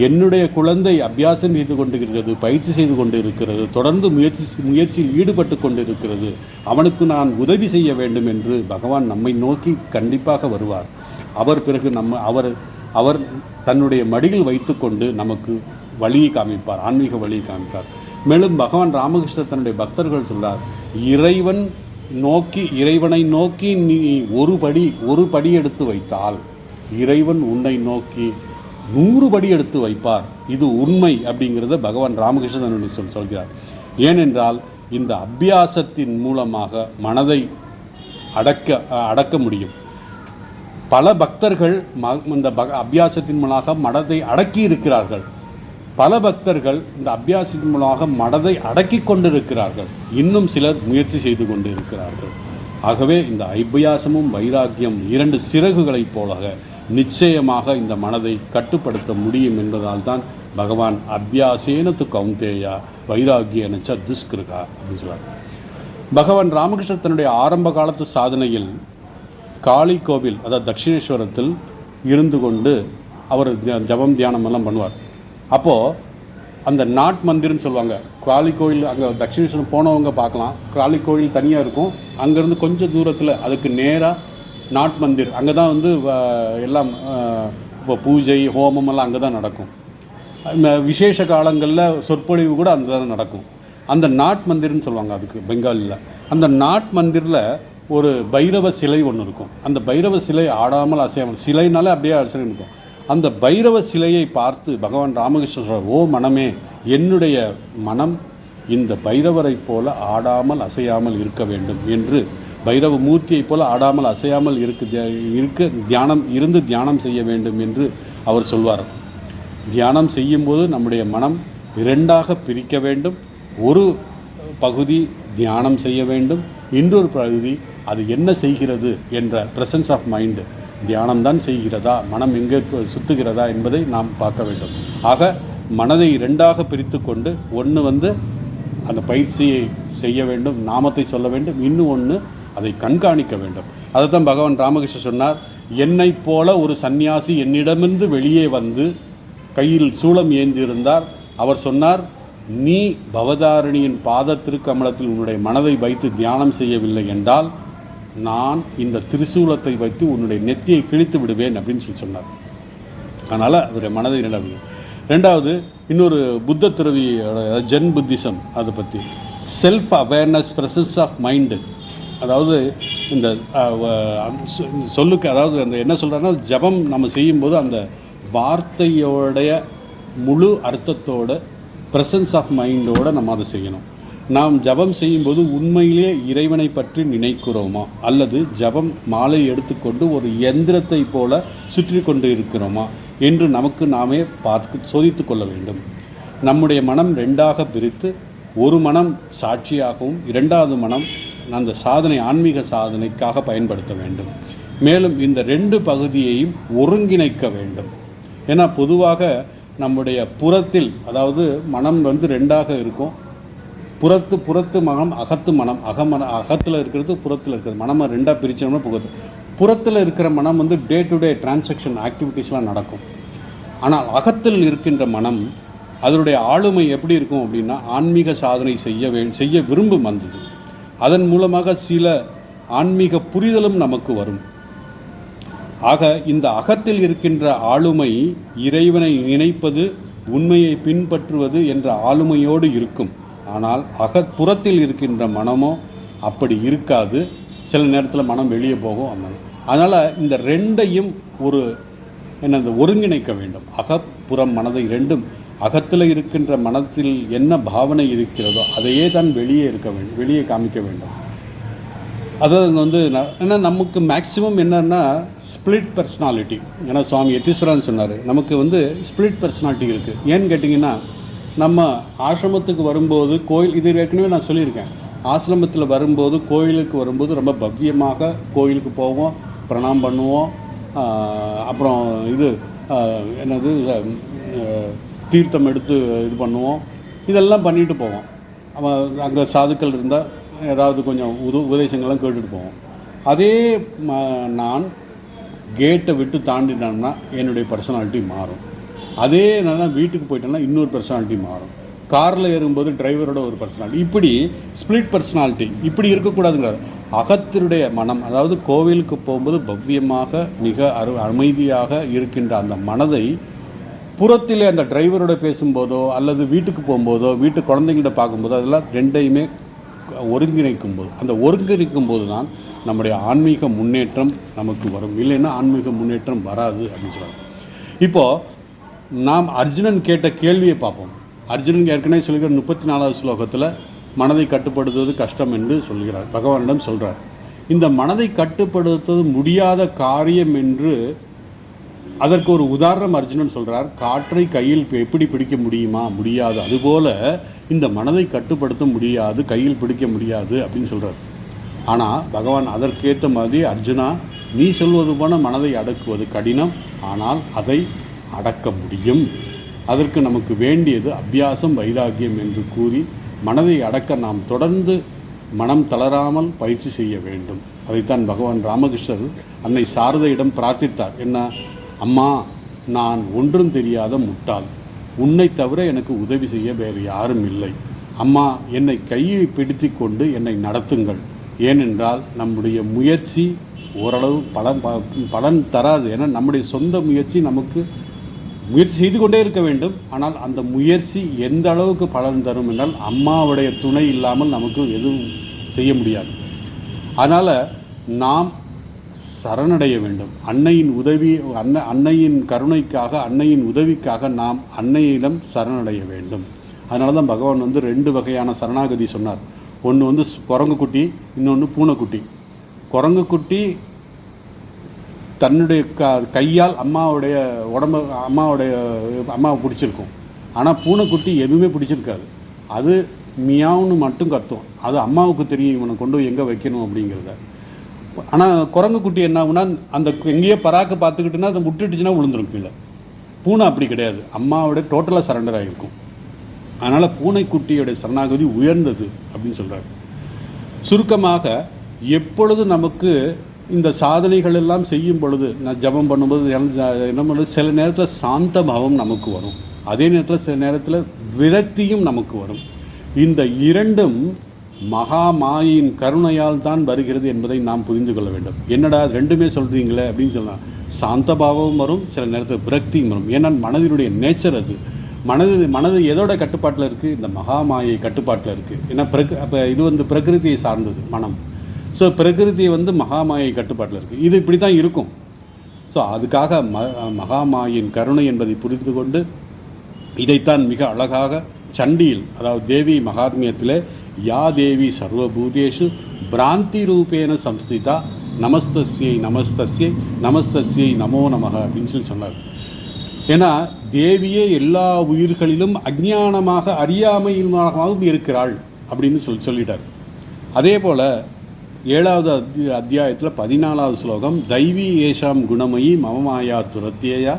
என்னுடைய குழந்தை அபியாசம் செய்து கொண்டிருக்கிறது, பயிற்சி செய்து கொண்டு இருக்கிறது, தொடர்ந்து முயற்சியில் ஈடுபட்டு கொண்டிருக்கிறது, அவனுக்கு நான் உதவி செய்ய வேண்டும் என்று பகவான் நம்மை நோக்கி கண்டிப்பாக வருவார். அவர் பிறகு அவர் தன்னுடைய மடியில் வைத்து கொண்டு நமக்கு வழியை காமிப்பார், ஆன்மீக வழியை காமிப்பார். மேலும் பகவான் ராமகிருஷ்ணர் தன்னுடைய பக்தர்கள் சொல்றார், இறைவனை நோக்கி நீ ஒரு படி எடுத்து வைத்தால் இறைவன் உன்னை நோக்கி 100 படி எடுத்து வைப்பார். இது உண்மை அப்படிங்கிறத பகவான் ராமகிருஷ்ணன் சொல்கிறார். ஏனென்றால் இந்த அபியாசத்தின் மூலமாக மனதை அடக்க முடியும். பல பக்தர்கள் இந்த அபியாசத்தின் மூலமாக மனதை அடக்கி இருக்கிறார்கள். பல பக்தர்கள் இந்த அபியாசத்தின் மூலமாக மனதை அடக்கி கொண்டிருக்கிறார்கள். இன்னும் சிலர் முயற்சி செய்து கொண்டு இருக்கிறார்கள். ஆகவே இந்த அபியாசமும் வைராக்கியம் 2 சிறகுகளைப் போல நிச்சயமாக இந்த மனதை கட்டுப்படுத்த முடியும் என்பதால் தான் பகவான் அபியாசேனத்து கௌந்தேயா வைராக்கியன ச துஷ்கிருகா அப்படின்னு சொல்கிறார். பகவான் ராமகிருஷ்ணர் தன்னுடைய ஆரம்ப காலத்து சாதனையில் காளி கோவில், அதாவது தட்சிணேஸ்வரத்தில் இருந்து கொண்டு அவர் ஜபம் தியானம் எல்லாம் பண்ணுவார். அப்போது அந்த நாட் மந்திர்னு சொல்லுவாங்க. காளி கோயில் அங்கே தட்சிணேஸ்வரம் போனவங்க பார்க்கலாம். காளி கோயில் தனியாக இருக்கும். அங்கேருந்து கொஞ்சம் தூரத்தில் அதுக்கு நேராக நாட் மந்திர், அங்கே தான் எல்லாம் இப்போ பூஜை ஹோமம் எல்லாம் அங்கே தான் நடக்கும். விசேஷ காலங்களில் சொற்பொழிவு கூட அங்கே தான் நடக்கும். அந்த நாட் மந்திர்னு சொல்லுவாங்க அதுக்கு பெங்காலில். அந்த நாட் மந்திரில் ஒரு பைரவ சிலை ஒன்று இருக்கும். அந்த பைரவ சிலை ஆடாமல் அசையாமல், சிலைனாலே அப்படியே அசையும் இருக்கும். அந்த பைரவ சிலையை பார்த்து பகவான் ராமகிருஷ்ணர், ஓ மனமே, என்னுடைய மனம் இந்த பைரவரை போல ஆடாமல் அசையாமல் இருக்க வேண்டும் என்று, பைரவ மூர்த்தியைப் போல ஆடாமல் அசையாமல் தியானம் செய்ய வேண்டும் என்று அவர் சொல்வார். தியானம் செய்யும்போது நம்முடைய மனம் 2ஆக பிரிக்க வேண்டும். ஒரு பகுதி தியானம் செய்ய வேண்டும், இன்னொரு பகுதி அது என்ன செய்கிறது என்ற ப்ரெசன்ஸ் ஆஃப் மைண்டு, தியானம்தான் செய்கிறதா, மனம் எங்கே சுற்றுகிறதா என்பதை நாம் பார்க்க வேண்டும். ஆக மனதை 2ஆக பிரித்து கொண்டு, ஒன்று அந்த பயிற்சியை செய்ய வேண்டும், நாமத்தை சொல்ல வேண்டும், இன்னும் ஒன்று அதை கண்காணிக்க வேண்டும். அதைத்தான் பகவான் ராமகிருஷ்ணர் சொன்னார். என்னைப் போல ஒரு சந்நியாசி என்னிடமிருந்து வெளியே வந்து கையில் சூலம் ஏந்தியிருந்தார். அவர் சொன்னார், நீ பவதாரணியின் பாதத்திற்கு அமலத்தில் உன்னுடைய மனதை வைத்து தியானம் செய்யவில்லை என்றால் நான் இந்த திரிசூலத்தை வைத்து உன்னுடைய நெத்தியை கிழித்து விடுவேன் அப்படின்னு சொன்னார். அதனால் அவருடைய மனதை நிலவு. ரெண்டாவது, இன்னொரு புத்த துறவி ஜென் புத்திசம், அதை பற்றி self awareness, presence of mind. அதாவது இந்த சொல்லுக்கு, அதாவது அந்த என்ன சொல்கிறாருன்னா, ஜபம் நம்ம செய்யும்போது அந்த வார்த்தையோடைய முழு அர்த்தத்தோட ப்ரெசன்ஸ் ஆஃப் மைண்டோடு நம்ம அதை செய்யணும். நாம் ஜபம் செய்யும்போது உண்மையிலே இறைவனை பற்றி நினைக்கிறோமா, அல்லது ஜபம் மாலை எடுத்துக்கொண்டு ஒரு எந்திரத்தை போல சுற்றி கொண்டு இருக்கிறோமா என்று நமக்கு நாமே சோதித்து கொள்ள வேண்டும். நம்முடைய மனம் ரெண்டாக பிரித்து, ஒரு மனம் சாட்சியாகவும் இரண்டாவது மனம் அந்த சாதனை ஆன்மீக சாதனைக்காக பயன்படுத்த வேண்டும். மேலும் இந்த ரெண்டு பகுதியையும் ஒருங்கிணைக்க வேண்டும். ஏன்னா பொதுவாக நம்முடைய புறத்தில், அதாவது மனம் ரெண்டாக இருக்கும். புறத்து மனம், அகத்து மனம். அகத்தில் இருக்கிறது, புறத்தில் இருக்கிறது. மனம் ரெண்டாக பிரித்தோம்னா புறத்தில் இருக்கிற மனம் டே டு டே டிரான்சாக்ஷன் ஆக்டிவிட்டீஸ்லாம் நடக்கும். ஆனால் அகத்தில் இருக்கின்ற மனம், அதனுடைய ஆளுமை எப்படி இருக்கும் அப்படின்னா, ஆன்மீக சாதனை செய்ய விரும்பும் வந்தது. அதன் மூலமாக சில ஆன்மீக புரிதலும் நமக்கு வரும். ஆக இந்த அகத்தில் இருக்கின்ற ஆளுமை இறைவனை நினைப்பது, உண்மையை பின்பற்றுவது என்ற ஆளுமையோடு இருக்கும். ஆனால் புறத்தில் இருக்கின்ற மனமோ அப்படி இருக்காது. சில நேரத்தில் மனம் வெளியே போகும். அதனால் இந்த ரெண்டையும் ஒருங்கிணைக்க வேண்டும். அகப்புறம் மனதை ரெண்டும், அகத்தில் இருக்கின்ற மனத்தில் என்ன பாவனை இருக்கிறதோ அதையே தான் வெளியே காமிக்க வேண்டும். அதாவது ஏன்னா நமக்கு மேக்ஸிமம் என்னன்னா ஸ்பிளிட் பர்சனாலிட்டி. ஏன்னா சுவாமி யதீஸ்வரன் சொன்னார், நமக்கு ஸ்பிளிட் பர்சனாலிட்டி இருக்குது. ஏன்னு கேட்டிங்கன்னா, நம்ம ஆசிரமத்துக்கு வரும்போது இது ஏற்கனவே நான் சொல்லியிருக்கேன். ஆசிரமத்தில் வரும்போது, கோயிலுக்கு வரும்போது ரொம்ப பவ்யமாக கோயிலுக்கு போவோம், பிரணாம் பண்ணுவோம். அப்புறம் தீர்த்தம் எடுத்து இது பண்ணுவோம். இதெல்லாம் பண்ணிட்டு போவோம். அங்கே சாதுக்கள் இருந்தால் ஏதாவது கொஞ்சம் உபதேசங்கள்லாம் கேட்டுட்டு போவோம். அதே நான் கேட்டை விட்டு தாண்டிட்டேன்னா என்னுடைய பர்சனாலிட்டி மாறும். அதே என்னன்னா வீட்டுக்கு போயிட்டேன்னா இன்னொரு பர்சனாலிட்டி மாறும். காரில் ஏறும்போது டிரைவரோட ஒரு பர்சனாலிட்டி. இப்படி ஸ்பிளிட் பர்சனாலிட்டி இப்படி இருக்கக்கூடாதுங்கிறார். அகத்தினுடைய மனம், அதாவது கோவிலுக்கு போகும்போது பவ்யமாக மிக அமைதியாக இருக்கின்ற அந்த மனதை புறத்திலே அந்த டிரைவரோட பேசும்போதோ அல்லது வீட்டுக்கு போகும்போதோ, வீட்டு குழந்தைங்கள்ட்ட பார்க்கும்போதோ, அதெல்லாம் ரெண்டையுமே ஒருங்கிணைக்கும் போது தான் நம்முடைய ஆன்மீக முன்னேற்றம் நமக்கு வரும். இல்லைன்னா ஆன்மீக முன்னேற்றம் வராது அப்படின்னு சொல்கிறாங்க. இப்போது நாம் அர்ஜுனன் கேட்ட கேள்வியை பார்ப்போம். அர்ஜுனன் ஏற்கனவே சொல்கிற 34வது ஸ்லோகத்தில் மனதை கட்டுப்படுத்துவது கஷ்டம் என்று சொல்கிறார். பகவானிடம் சொல்கிறார், இந்த மனதை கட்டுப்படுத்துவது முடியாத காரியம் என்று அதற்கு ஒரு உதாரணம் அர்ஜுனன் சொல்கிறார். காற்றை கையில் எப்படி பிடிக்க முடியாது. அதுபோல் இந்த மனதை கட்டுப்படுத்த முடியாது, கையில் பிடிக்க முடியாது அப்படின்னு சொல்கிறார். ஆனால் பகவான் அதற்கேற்ற மாதிரி, அர்ஜுனா நீ சொல்வது போன மனதை அடக்குவது கடினம், ஆனால் அதை அடக்க முடியும். அதற்கு நமக்கு வேண்டியது அபியாசம், வைராக்கியம் என்று கூறி மனதை அடக்க நாம் தொடர்ந்து மனம் தளராமல் பயிற்சி செய்ய வேண்டும். அதைத்தான் பகவான் ராமகிருஷ்ணர் அன்னை சாரதையிடம் பிரார்த்தித்தார். என்ன? அம்மா, நான் ஒன்றும் தெரியாத முட்டாள், உன்னை தவிர எனக்கு உதவி செய்ய வேறு யாரும் இல்லை. அம்மா, என்னை கையை பிடித்து கொண்டு என்னை நடத்துங்கள். ஏனென்றால் நம்முடைய முயற்சி ஓரளவு பலன் தராது. ஏன்னா நம்முடைய சொந்த முயற்சி செய்து கொண்டே இருக்க வேண்டும். ஆனால் அந்த முயற்சி எந்த அளவுக்கு பலன் தரும் என்றால் அம்மாவுடைய துணை இல்லாமல் நமக்கு எதுவும் செய்ய முடியாது. அதனால் நாம் சரணடைய வேண்டும். அன்னையின் அன்னையின் கருணைக்காக, அன்னையின் உதவிக்காக நாம் அன்னையிடம் சரணடைய வேண்டும். அதனால தான் பகவான் 2 வகையான சரணாகதி சொன்னார். ஒன்று குரங்கு குட்டி, இன்னொன்று பூனைக்குட்டி. குரங்கு குட்டி தன்னுடைய கையால் அம்மாவை பிடிச்சிருக்கும். ஆனால் பூனைக்குட்டி எதுவுமே பிடிச்சிருக்காது. அது மியாவுன்னு மட்டும் கத்தும். அது அம்மாவுக்கு தெரியும் இவனை கொண்டு எங்கே வைக்கணும் அப்படிங்கிறத. ஆனால் குரங்கு குட்டி என்ன ஆகுனா, அந்த எங்கேயோ பராக்க பார்த்துக்கிட்டுன்னா அதை விட்டுட்டுச்சுன்னா விழுந்துடும் கீழே. பூனை அப்படி கிடையாது, அம்மாவோட டோட்டலாக சரண்டர் ஆகிருக்கும். அதனால் பூனைக்குட்டியோடைய சரணாகதி உயர்ந்தது அப்படின்னு சொல்கிறார். சுருக்கமாக, எப்பொழுது நமக்கு இந்த சாதனைகள் எல்லாம் செய்யும் பொழுது, நான் ஜபம் பண்ணும்போது என்ன பண்ணுறது, சில நேரத்தில் சாந்த பாவம் நமக்கு வரும், அதே நேரத்தில் சில நேரத்தில் விரக்தியும் நமக்கு வரும். இந்த இரண்டும் மகாமாயின் கருணையால் தான் வருகிறது என்பதை நாம் புரிந்து கொள்ள வேண்டும். என்னடா ரெண்டுமே சொல்கிறீங்களே அப்படின்னு சொல்லலாம். சாந்த பாவமும் வரும், சில நேரத்தில் விரக்தியும் வரும். ஏன்னா மனதினுடைய நேச்சர் அது. மனது எதோட கட்டுப்பாட்டில் இருக்குது? இந்த மகாமாயை கட்டுப்பாட்டில் இருக்குது. ஏன்னா அப்போ இது பிரகிருதியை சார்ந்தது மனம். ஸோ பிரகிருதி மகாமாயை கட்டுப்பாட்டில் இருக்குது. இது இப்படி தான் இருக்கும். ஸோ அதுக்காக மகாமாயின் கருணை என்பதை புரிந்து கொண்டு இதைத்தான் மிக அழகாக சண்டியில், அதாவது தேவி மகாத்மியத்திலே, யா தேவி சர்வபூதேஷு பிராந்தி ரூபேன சம்ஸ்திதா நமஸ்தஸ்யை நமஸ்தஸ்யை நமஸ்தஸ்யை நமோ நமக அப்படின்னு சொல்லி சொன்னார். ஏன்னா தேவியே எல்லா உயிர்களிலும் அஞ்ஞானமாக அறியாமையினாகவும் இருக்கிறாள் அப்படின்னு சொல்லிட்டார். அதே போல் 7வது அத்தியாயத்தில் 14வது ஸ்லோகம், தைவி ஏஷாம் குணமயி மமமாயா துரத்தியா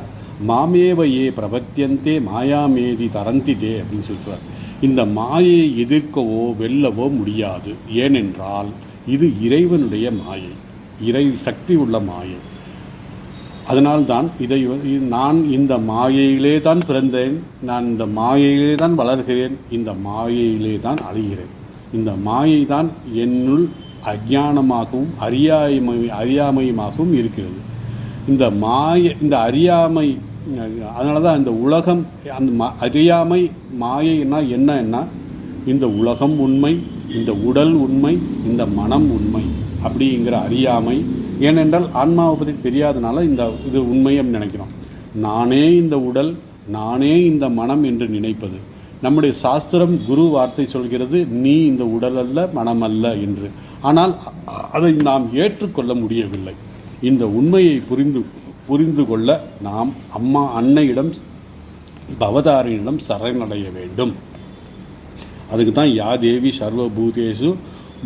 மாமேவ ஏ பிரபத்தியந்தே மாயாமேதி தரந்தி தே அப்படின்னு சொல்லுவார். இந்த மாயை எதிர்க்கவோ வெல்லவோ முடியாது. ஏனென்றால் இது இறைவனுடைய மாயை, இறை சக்தி உள்ள மாயை. அதனால்தான் நான் இந்த மாயையிலே தான் பிறந்தேன், நான் இந்த மாயையிலே தான் வளர்கிறேன், இந்த மாயையிலே தான் அழிகிறேன். இந்த மாயை தான் என்னுள் அஞ்ஞானமாகவும் அறியாமையுமாகவும் இருக்கிறது. இந்த அறியாமை, அதனால தான் இந்த உலகம், அந்த அறியாமை மாயைன்னா என்னன்னா, இந்த உலகம் உண்மை, இந்த உடல் உண்மை, இந்த மனம் உண்மை அப்படிங்கிற அறியாமை. ஏனென்றால் ஆன்மாவை பற்றி தெரியாதனால இது உண்மைன்னு நினைக்கிறோம். நானே இந்த உடல், நானே இந்த மனம் என்று நினைப்பது. நம்முடைய சாஸ்திரம், குரு வார்த்தை சொல்கிறது, நீ இந்த உடல் அல்ல, மனம் அல்ல என்று. ஆனால் அதை நாம் ஏற்றுக்கொள்ள முடியவில்லை. இந்த உண்மையை புரிந்து கொள்ள நாம் அன்னையிடம், பவதாரியிடம் சரணடைய வேண்டும். அதுக்கு தான் யா தேவி சர்வபூதேஷு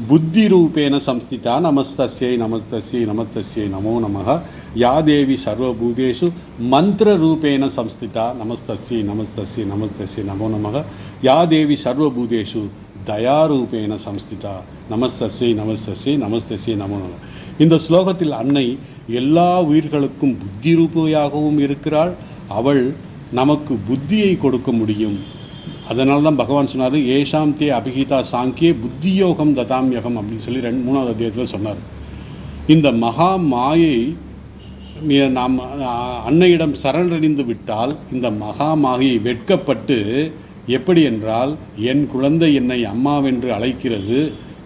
புத்தி ரூபேன சம்ஸ்திதா நமஸ்தஸ்யை நமஸ்தஸ்யை நமஸ்தஸ்யை நமோ நமக யா தேவி சர்வபூதேஷு மந்திர ரூபேன சம்ஸ்திதா நமஸ்தஸ்யை நமஸ்தஸ்யை நமஸ்தஸ்யை நமோ நமக யா தேவி சர்வபூதேஷு தயாரூபேன சம்ஸ்திதா நமஸ்தஸ்யை நமஸ்தஸ்யை நமஸ்தஸ்யை நமோ நமக. இந்த ஸ்லோகத்தில் அன்னை எல்லா உயிர்களுக்கும் புத்தி ரூபையாகவும் இருக்கிறாள். அவள் நமக்கு புத்தியை கொடுக்க முடியும். அதனால தான் பகவான் சொன்னார், ஏஷாம் தே அபிஹிதா சாங்கியே புத்தியோகம் ததாம்யகம் அப்படின்னு சொல்லி 3வது அத்தியாயத்தில் சொன்னார். இந்த மகா மாயை நாம் அன்னையிடம் சரணடைந்து விட்டால், இந்த மகா மாயை வெட்கப்பட்டு, எப்படி என்றால், என் குழந்தை என்னை அம்மாவென்று அழைக்கிறது,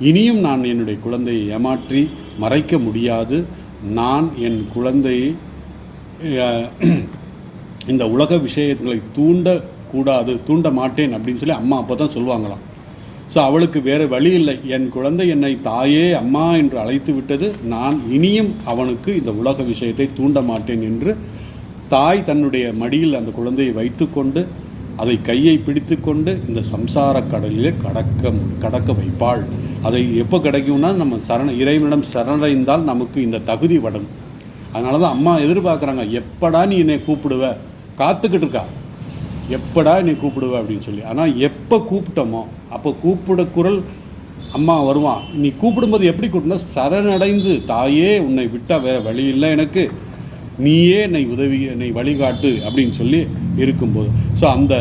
இனியும் நான் என்னுடைய குழந்தையை ஏமாற்றி மறைக்க முடியாது, நான் என் குழந்தையை இந்த உலக விஷயங்களை தூண்ட மாட்டேன் அப்படின்னு சொல்லி அம்மா அப்போ தான் சொல்லுவாங்களாம். ஸோ அவளுக்கு வேறு வழி இல்லை. என் குழந்தை என்னை தாயே அம்மா என்று அழைத்து விட்டது, நான் இனியும் அவனுக்கு இந்த உலக விஷயத்தை தூண்ட மாட்டேன் என்று தாய் தன்னுடைய மடியில் அந்த குழந்தையை வைத்து கொண்டு, அதை கையை பிடித்து கொண்டு இந்த சம்சார கடலிலே கடக்க வைப்பாள். அதை எப்போ கிடைக்கும்னா, நம்ம இறைவனிடம் சரணடைந்தால் நமக்கு இந்த தகுதி வடும். அதனால தான் அம்மா எதிர்பார்க்குறாங்க, எப்படா நீ என்னை கூப்பிடுவ, காத்துக்கிட்டு இருக்கா, எப்படா நீ கூப்பிடுவ அப்படின்னு சொல்லி. ஆனால் எப்போ கூப்பிட்டோமோ அப்போ கூப்பிட குரல் அம்மா வருவான். நீ கூப்பிடும்போது எப்படி கூப்பிடணும், சரணடைந்து, தாயே உன்னை விட்டால் வேறு வழி இல்லை எனக்கு, நீயே என்னை வழிகாட்டு அப்படின்னு சொல்லி இருக்கும்போது, ஸோ அந்த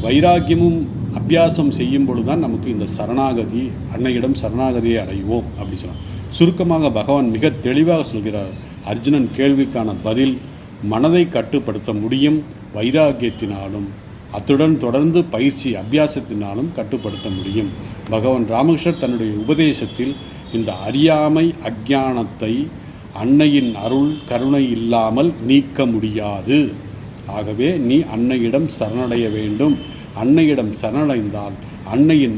வைராக்கியமும் அபியாசம் செய்யும் பொழுது தான் நமக்கு இந்த சரணாகதி, அன்னையிடம் சரணாகதியை அடைவோம் அப்படி சொன்னார். சுருக்கமாக பகவான் மிக தெளிவாக சொல்கிறார், அர்ஜுனன் கேள்விக்கான பதில், மனதை கட்டுப்படுத்த முடியும் வைராக்கியத்தினாலும், அத்துடன் தொடர்ந்து பயிற்சி அபியாசத்தினாலும் கட்டுப்படுத்த முடியும். பகவான் ராமகிருஷ்ணர் தன்னுடைய உபதேசத்தில் இந்த அறியாமை அஞ்ஞானத்தை அன்னையின் அருள் கருணை இல்லாமல் நீக்க முடியாது. ஆகவே நீ அன்னையிடம் சரணடைய வேண்டும். அன்னையிடம் சரணடைந்தால் அன்னையின்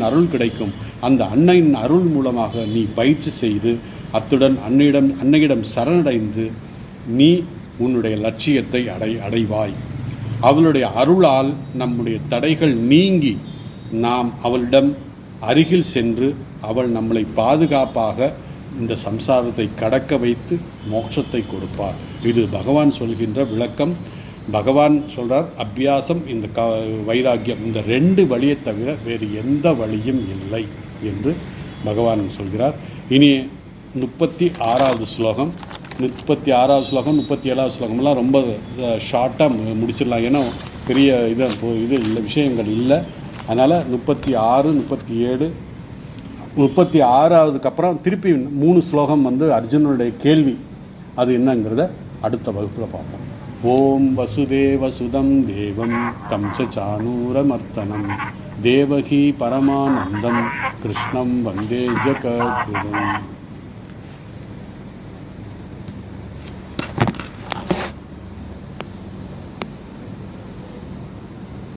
அருள் கிடைக்கும். அந்த அன்னையின் அருள் மூலமாக நீ பயிற்சி செய்து, அத்துடன் அன்னையிடம் சரணடைந்து நீ உன்னுடைய லட்சியத்தை அடைவாய். அவளுடைய அருளால் நம்முடைய தடைகள் நீங்கி நாம் அவளிடம் அருகில் சென்று அவள் நம்மளை பாதுகாப்பாக இந்த சம்சாரத்தை கடக்க வைத்து மோட்சத்தை கொடுப்பார். இது பகவான் சொல்கின்ற விளக்கம். பகவான் சொல்கிறார், அபியாசம், இந்த வைராக்கியம், இந்த 2 வழியை தவிர வேறு எந்த வழியும் இல்லை என்று பகவான் சொல்கிறார். இனி 36வது ஸ்லோகம், 36வது ஸ்லோகம் 37வது ஸ்லோகம்லாம் ரொம்ப ஷார்ட்டாக முடிச்சிடலாம். ஏன்னா பெரிய இது இல்லை, விஷயங்கள் இல்லை. அதனால் 36, 37, 36வதுக்கு அப்புறம் திருப்பி 3 ஸ்லோகம் அர்ஜுனனுடைய கேள்வி, அது என்னங்கிறத அடுத்த வகுப்பில் பார்ப்போம். ஓம் வசுதேவசுதம் தேவம் கம்சசானூரமர்த்தனம் தேவகி பரமானந்தம் கிருஷ்ணம் வந்தே ஜகத்குரும்.